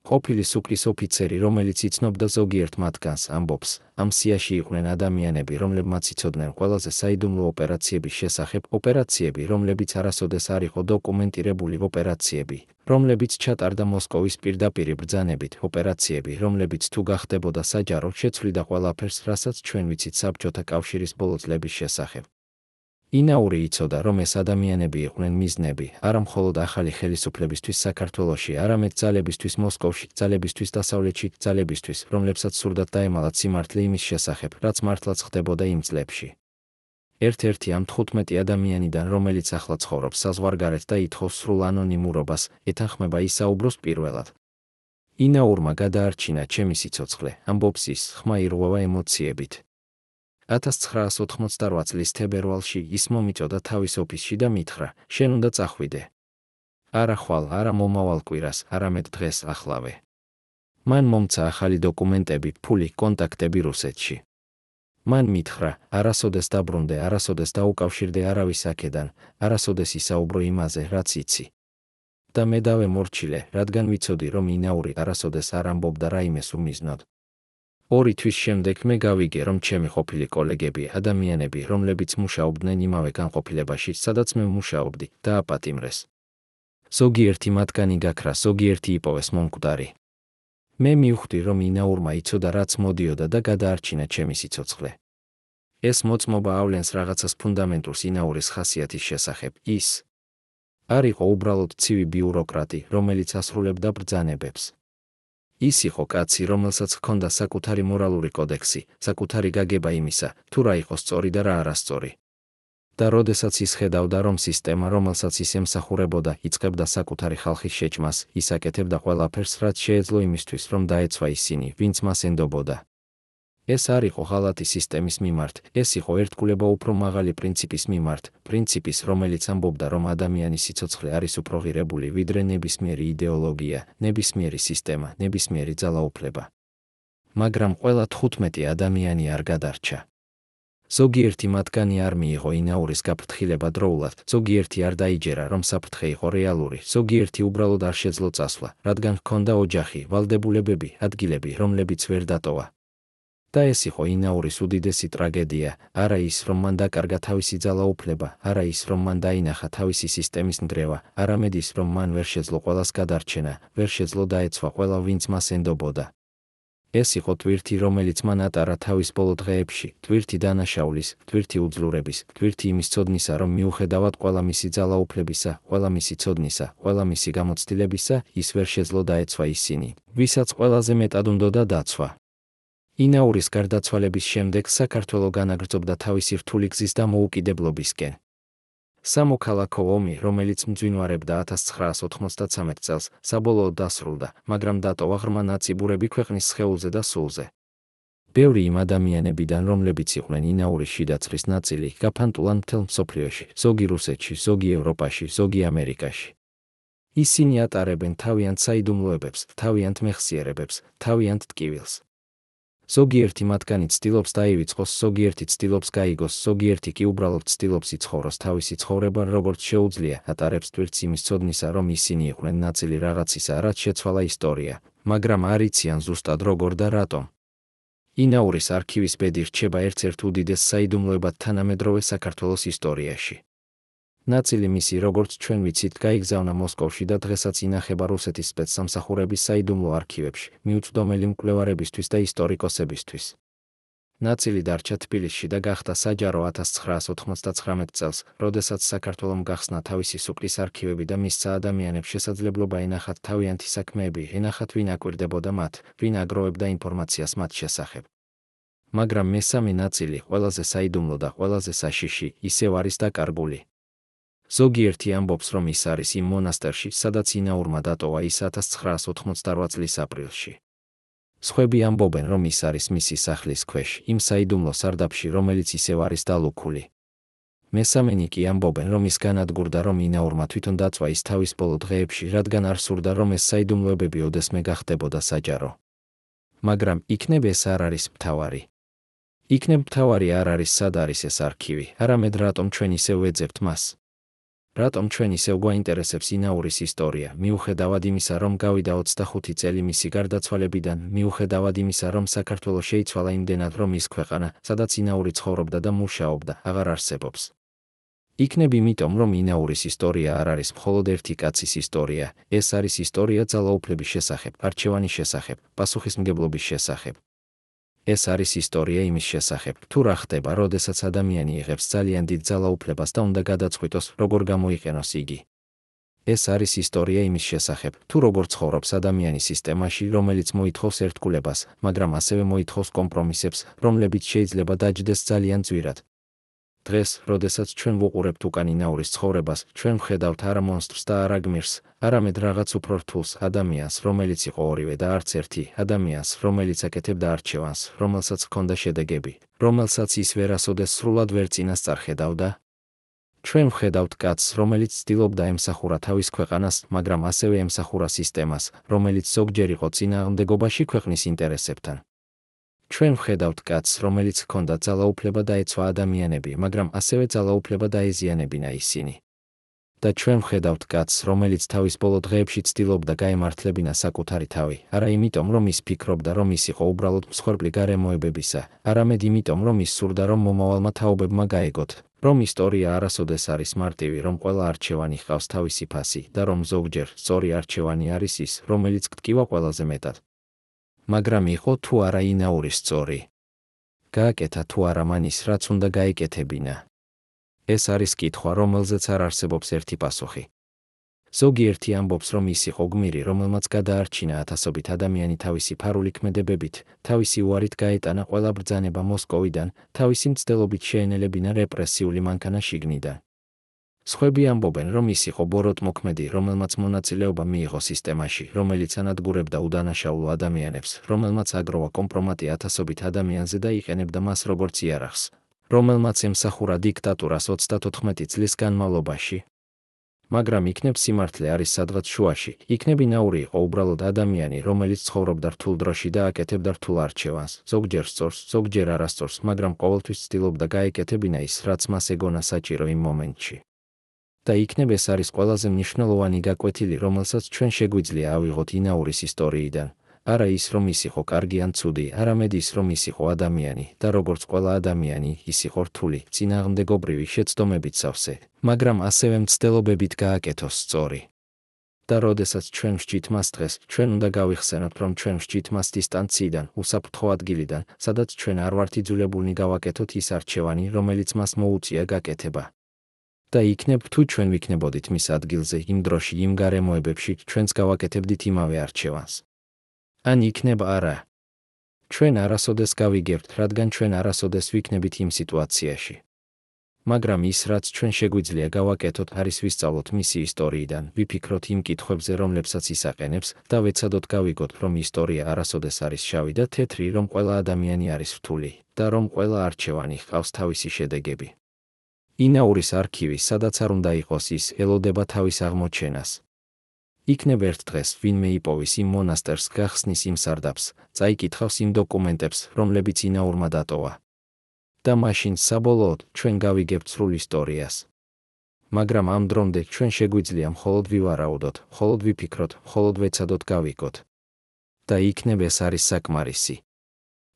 ყოფილი სუკრის ოფიცერი, რომელიც იცნობდა ზოგიერთ მათგანს, ამბობს, ამ სიაში იყვნენ ადამიანები, რომლებმაც იცოდნენ ყველაზე საიდუმლო ოპერაციების შესახებ, ოპერაციები, რომლებიც არასოდეს არ იყო დოკუმენტირებული ოპერაციები, რომლებიც ჩატარდა მოსკოვის პირდაპირი ბრძანებით, ოპერაციები, რომლებიც თუ გახდებოდა საჯარო, შეცვლიდა ყველაფერს, რასაც ჩვენ ვიცით საბჭოთა კავშირის ბოლო წლების შესახებ. ინაური იცოდა, რომ ეს ადამიანები იყვნენ მიზნები, არა მხოლოდ ახალი ხელისუფლებისთვის საქართველოში, არამედ ძალებისთვის მოსკოვში, ძალებისთვის დასავლეთში, ძალებისთვის, რომლებსაც სურდათ დაემალათ სიმართლე იმის შესახებ, რაც მართლაც ხდებოდა იმ წლებში. ერთ-ერთი ამ 15 ადამიანიდან, რომელიც ახლა ცხოვრობს საზღვარგარეთ და ითხოვს სრულ ანონიმურობას, ეთანხმება ისაუბროს პირველად. ინაურმა გადაარჩინა ჩემი სიცოცხლე, ამბობს ის, ხმა ირღვევა ემოციებით. 1988 წლის თებერვალში ის მომიწოდა თავის ოფისში და მითხრა, შენ უნდა წახვიდე. არა ხვალ, არა მომავალ კვირას, არამედ დღეს ახლავე. მან მომცა ახალი დოკუმენტები, ფული, კონტაქტები რუსეთში. მან მითხრა, არასოდეს დაბრუნდე, არასოდეს დაუკავშირდე არავის აქედან, არასოდეს ისაუბრო იმაზე, რაც იცი. და მე დავემორჩილე, რადგან ვიცოდი, რომ ინაური არასოდეს არ ამბობდა რაიმეს უმიზნოდ. 2 თვის შემდეგ მე გავიგე, რომ ჩემი ყოფილი კოლეგები, ადამიანები, რომლებიც მუშაობდნენ იმავე განყოფილებაში, სადაც მე მუშაობდი, დააპატიმრეს. ზოგიერთი მათგანი გაქრა, ზოგიერთი იპოვეს მომკვდარი. მე მივხვდი, რომ ინაურმა იცოდა, რაც მოდიოდა და გადაარჩინა ჩემი სიცოცხლე. ეს მოწმობა ავლენს რაღაცას ფუნდამენტურს ინაურის ხასიათის შესახებ. ის არ იყო უბრალოდ ცივი ბიუროკრატი, რომელიც ასრულებდა ბრძანებებს. ის იყო კაცი, რომელსაც ჰქონდა საკუთარი მორალური კოდექსი, საკუთარი გაგება იმისა, თუ რა იყო სწორი და რა არასწორი. და როდესაც ის ხედავდა, რომ სისტემა, რომელსაც ის ემსახურებოდა, იწყებდა საკუთარი ხალხის შეჭმას, ის აკეთებდა ყველაფერს, რაც შეეძლო იმისთვის, რომ დაეცვა ისინი, ვინც მას ენდობოდა. ეს არ იყო ღალატი სისტემის მიმართ, ეს იყო ერთგულება უფრო მაღალი პრინციპის მიმართ, პრინციპის, რომელიც ამბობდა, რომ ადამიანის სიცოცხლე არის უფრო ღირებული, ვიდრე ნებისმიერი იდეოლოგია, ნებისმიერი სისტემა, ნებისმიერი ძალაუფლება. მაგრამ ყველა 15 ადამიანი არ გადარჩა. ზოგიერთი მათგანი არ მიიღო ინაურის გაფრთხილება დროულად, ზოგიერთი არ დაიჯერა, რომ საფრთხე იყო რეალური, ზოგიერთი უბრალოდ არ შეძლო წასვლა, რადგან ჰქონდა ოჯახი, ვალდებულებები, ადგილები, რომლებიც ვერ დატოვა. და ეს იყო ინაურის უდიდესი ტრაგედია, არა ის, რომ მან დაკარგა თავისი ძალაუფლება, არა ის, რომ მან დაინახა თავისი სისტემის ნდრევა, არამედ ის, რომ მან ვერ შეძლო ყველას გადარჩენა, ვერ შეძლო დაეცვა ყველა, ვინც მას ენდობოდა. ეს იყო ტვირთი, რომელიც მან ატარა თავის ბოლო დღეებში, ტვირთი დანაშაულის, ტვირთი უძლურების, ტვირთი იმის ცოდნისა, რომ მიუხედავად ყველა მისი ძალაუფლებისა, ყველა მისი ცოდნისა, ყველა მისი გამოცდილებისა, ის ვერ შეძლო დაეცვა ისინი, ვისაც ყველაზე მეტად უნდოდა დაცვა. ინაურის გარდაცვალების შემდეგ საქართველო განაგრძობდა თავისი რთული გზის დამოუკიდებლობისკენ. სამოქალაქო ომი, რომელიც მძვინვარებდა 1993 წელს, საბოლოოდ დასრულდა, მაგრამ დატოვა ღრმა ნაწიბურები ქვეყნის სხეულზე და სულზე. ბევრი იმ ადამიანებიდან, რომლებიც იყვნენ ინაურის შიდაცრის ნაწილი, გაფანტულან მთელ მსოფლიოში, ზოგი რუსეთში, ზოგი ევროპაში, ზოგი ამერიკაში. ისინი ატარებენ თავიანთ საიდუმლოებებს, თავიანთ მეხსიერებებს, თავიანთ ტკივილს. ზოგიერთი მათგანი ცდილობს დაივიწყოს, ზოგიერთი ცდილობს გაიგოს, ზოგიერთი კი უბრალოდ ცდილობს იცხოვროს თავისი ცხოვრება, როგორც შეუძლია, ატარებს ტვირთს იმის ცოდნისა, რომ ისინი იყვნენ ნაწილი რაღაცისა, რაც შეცვალა ისტორია, მაგრამ არ იციან ზუსტად როგორ და რატომ. ინაურის არქივის ბედი რჩება ერთ-ერთ უდიდეს საიდუმლოებად თანამედროვე საქართველოს ისტორიაში. ნაწილი მისი, როგორც ჩვენ ვიცით, გაიგზავნა მოსკოვში და დღესაც ინახება რუსეთის სპეცსამსახურების საიდუმლო არქივებში, მიუწვდომელი მკვლევარებისთვის და ისტორიკოსებისთვის. ნაწილი დარჩა თბილისში და გახდა საჯარო 1999 წელს, როდესაც საქართველომ გახსნა თავისი სუკრის არქივები და მისცა ადამიანებს შესაძლებლობა ენახათ თავიანთი საქმეები, ენახათ ვინ აკვირდებოდა მათ, ვინ აგროვებდა ინფორმაციას მათ შესახებ. მაგრამ მესამე ნაწილი, ყველაზე საიდუმლო და ყველაზე საშიში, ისევ არის დაკარგული. ზოგიერთი ამბობს, რომ ის არის იმ მონასტერში, სადაც ინაურმა დატოვა ის 1988 წლის აპრილში. სხვები ამბობენ, რომ ის არის მისი სახლის ქვეშ, იმ საიდუმლო სარდაფში, რომელიც ისევ არის დალუქული. მესამენი კი ამბობენ, რომ ის განადგურდა, რომ ინაურმა თვითონ დაწვა ის თავის ბოლო დღეებში, რადგან არ სურდა, რომ ეს საიდუმლოებები ოდესმე გახდებოდა საჯარო. მაგრამ იქნებ ეს არ არის მთავარი. იქნებ მთავარი არ არის სად არის ეს არქივი, არამედ რატომ ჩვენ ისევ ვეძებთ მას. რატომ ჩვენ ისევ გვაინტერესებს ინაურის ისტორია, მიუხედავად იმისა, რომ გავიდა 25 წელი მისი გარდაცვალებიდან, მიუხედავად იმისა, რომ საქართველო შეიცვალა იმდენად, რომ ის ქვეყანა, სადაც ინაური ცხოვრობდა და მუშაობდა, აღარ არსებობს. იქნებ იმიტომ, რომ ინაურის ისტორია არ არის მხოლოდ ერთი კაცის ისტორია, ეს არის ისტორია ძალაუფლების შესახებ, არჩევანის შესახებ, პასუხისმგებლობის შესახებ. ეს არის ისტორია იმის შესახებ, თუ რა ხდება, როდესაც ადამიანი იღებს ძალიან დიდ ძალაუფლებას და უნდა გადაწყვიტოს, როგორ გამოიყენოს იგი. ეს არის ისტორია იმის შესახებ, თუ როგორ ცხოვრობს ადამიანი სისტემაში, რომელიც მოითხოვს ერთგულებას, მაგრამ ასევე მოითხოვს კომპრომისებს, რომლებიც შეიძლება დაჯდეს ძალიან ძვირად. დღეს, როდესაც ჩვენ ვუყურებთ უკან ინაურის ცხოვრებას, ჩვენ ვხედავთ არა მონსტრს და არა გმირს, არამედ რაღაც უფრო რთულს, ადამიანს, რომელიც იყო ორივე და არც ერთი, ადამიანს, რომელიც აკეთებდა არჩევანს, რომელსაც ჰქონდა შედეგები, რომელსაც ის ვერასოდეს სრულად ვერ წინასწარ ხედავდა. ჩვენ ვხედავთ კაცს, რომელიც ცდილობდა ემსახურა თავის ქვეყანას, მაგრამ ასევე ემსახურა სისტემას, რომელიც ზოგჯერ იყო წინააღმდეგობაში ქვეყნის ინტერესებთან. ჩვენ ვხედავთ კაცს, რომელიც ჰქონდა ძალაუფლება დაეცვა ადამიანები, მაგრამ ასევე ძალაუფლება დაეზიანებინა ისინი. და ჩვენ ვხედავთ კაცს, რომელიც თავის ბოლო დღეებში ცდილობდა გაემართლებინა საკუთარი თავი, არა იმიტომ, რომ ის ფიქრობდა, რომ ის იყო უბრალოდ მსხვერპლი გარემოებებისა, არამედ იმიტომ, რომ ის სურდა, რომ მომავალმა თაობებმა გაეგოთ, რომ ისტორია არასოდეს არის მარტივი, რომ ყველა არჩევანი ჰყავს თავისი ფასი და რომ ზოგჯერ სწორი არჩევანი არის ის, რომელიც გტკივა ყველაზე მეტად. მაგრამ იყო თუ არა ინაურის სწორი. გააკეთა თუ არა მან ის, რაც უნდა გაეკეთებინა? ეს არის კითხვა, რომელზეც არ არსებობს ერთი პასუხი. ზოგიერთი ამბობს, რომ ის იყო გმირი, რომელმაც გადაარჩინა ათასობით ადამიანი თავისი ფარული ქმედებებით, თავისი უარით გაეტანა ყველა ბრძანება მოსკოვიდან, თავისი მცდელობით შეენელებინა რეპრესიული მანქანა შიგნიდან. სხვები ამბობენ, რომ ის იყო ბოროტმოქმედი, რომელმაც მონაწილეობა მიიღო სისტემაში, რომელიც ანადგურებდა უდანაშაულო ადამიანებს, რომელმაც აგროვა კომპრომატი ათასობით ადამიანზე და იყენებდა მას როგორც იარაღს, რომელმაც ემსახურა დიქტატურას 34 წლის განმავლობაში. მაგრამ იქნებ სიმართლე არის სადღაც შუაში, იქნებ ინაური იყო უბრალოდ ადამიანი, რომელიც ცხოვრობდა რთულ დროში და აკეთებდა რთულ არჩევანს, ზოგჯერ სწორს, ზოგჯერ არასწორს, მაგრამ ყოველთვის ცდილობდა გაეკეთებინა ის, რაც მას ეგონა საჭირო იმ მომენტში. და იქნებ ეს არის ყველაზე მნიშვნელოვანი გაკვეთილი, რომელსაც ჩვენ შეგვიძლია ავიღოთ ინაურის ისტორიიდან. არა ის, რომ ის იყო კარგი ან ცუდი, არამედ ის, რომ ის იყო ადამიანი და როგორც ყველა ადამიანი, ის იყო რთული, წინააღმდეგობრივი შეცდომებით სავსე, მაგრამ ასევე მცდელობებით გააკეთოს სწორი. და როდესაც ჩვენ ვსჯით მას დღეს, ჩვენ უნდა გავიხსენოთ, რომ ჩვენ ვსჯით მას დისტანციიდან, უსაფრთხო ადგილიდან, სადაც ჩვენ არ ვართ იძულებულნი გავაკეთოთ ის არჩევანი, რომელიც მას მოუწია გაკეთება. და იქნებ თუ ჩვენ ვიქნებოდით მის ადგილზე, იმ დროში, იმ გარემოებებში, ჩვენც გავაკეთებდით იმავე არჩევანს. ან იქნებ არა. ჩვენ არასოდეს გავიგებთ, რადგან ჩვენ არასოდეს ვიქნებით იმ სიტუაციაში. მაგრამ ის, რაც ჩვენ შეგვიძლია გავაკეთოთ, არის ვისწავლოთ მისი ისტორიიდან, ვიფიქროთ იმ კითხვებზე, რომლებსაც ის აყენებს და ვეცადოთ გავიგოთ, რომ ისტორია არასოდეს არის შავი და თეთრი, რომ ყველა ადამიანი არის რთული და რომ ყველა არჩევანი ჰყავს თავისი შედეგები. ინაურის არქივი, სადაც არ უნდა იყოს ის, ელოდება თავის აღმოჩენას. იქნებ ერთ დღეს ვინმე იპოვის იმ მონასტერს, გახსნის იმ სარდაფს, წაიკითხავს იმ დოკუმენტებს, რომლებიც ინაურმა დატოვა. და მაშინ საბოლოოდ ჩვენ გავიგებთ სრულ ისტორიას. მაგრამ ამ დრომდე ჩვენ შეგვიძლია მხოლოდ ვივარაუდოთ, მხოლოდ ვიფიქროთ, მხოლოდ ვეცადოთ გავიგოთ. და იქნებ ეს არის საკმარისი.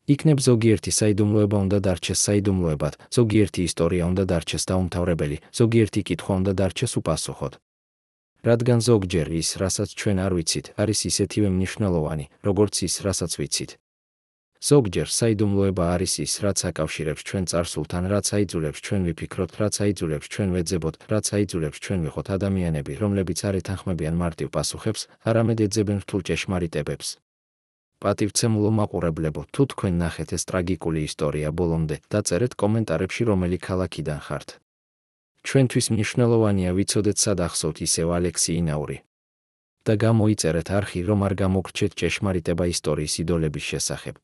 იქნებ ზოგიერთი საიდუმლოება უნდა დარჩეს საიდუმლოებად, ზოგიერთი ისტორია უნდა დარჩეს დაუმთავრებელი, ზოგიერთი კითხვა უნდა დარჩეს უპასუხოდ. რადგან ზოგჯერ ის, რასაც ჩვენ არ ვიცით, არის ისეთივე მნიშვნელოვანი, როგორც ის, რასაც ვიცით. ზოგჯერ საიდუმლოება არის ის, რაც აკავშირებს ჩვენ წარსულთან, რაც აიძულებს ჩვენ ვიფიქროთ, რაც აიძულებს ჩვენ ვეძებოთ, რაც აიძულებს ჩვენ ვიყოთ ადამიანები, რომლებიც არ ეთანხმებიან მარტივ პასუხებს, არამედ ეძებენ რთულ ჭეშმარიტებებს. პატივცემულო მაყურებლებო, თუ თქვენ ნახეთ ეს ტრაგიკული ისტორია ბოლომდე, დაწერეთ კომენტარებში, რომელი ქალაქიდან ხართ. ჩვენთვის მნიშვნელოვანია ვიცოდეთ, სად ახსოვთ ისევ ალექსი ინაური. და გამოიწერეთ არხი, რომ არ გამოგრჩეთ ჭეშმარიტება ისტორიის იდოლების შესახებ.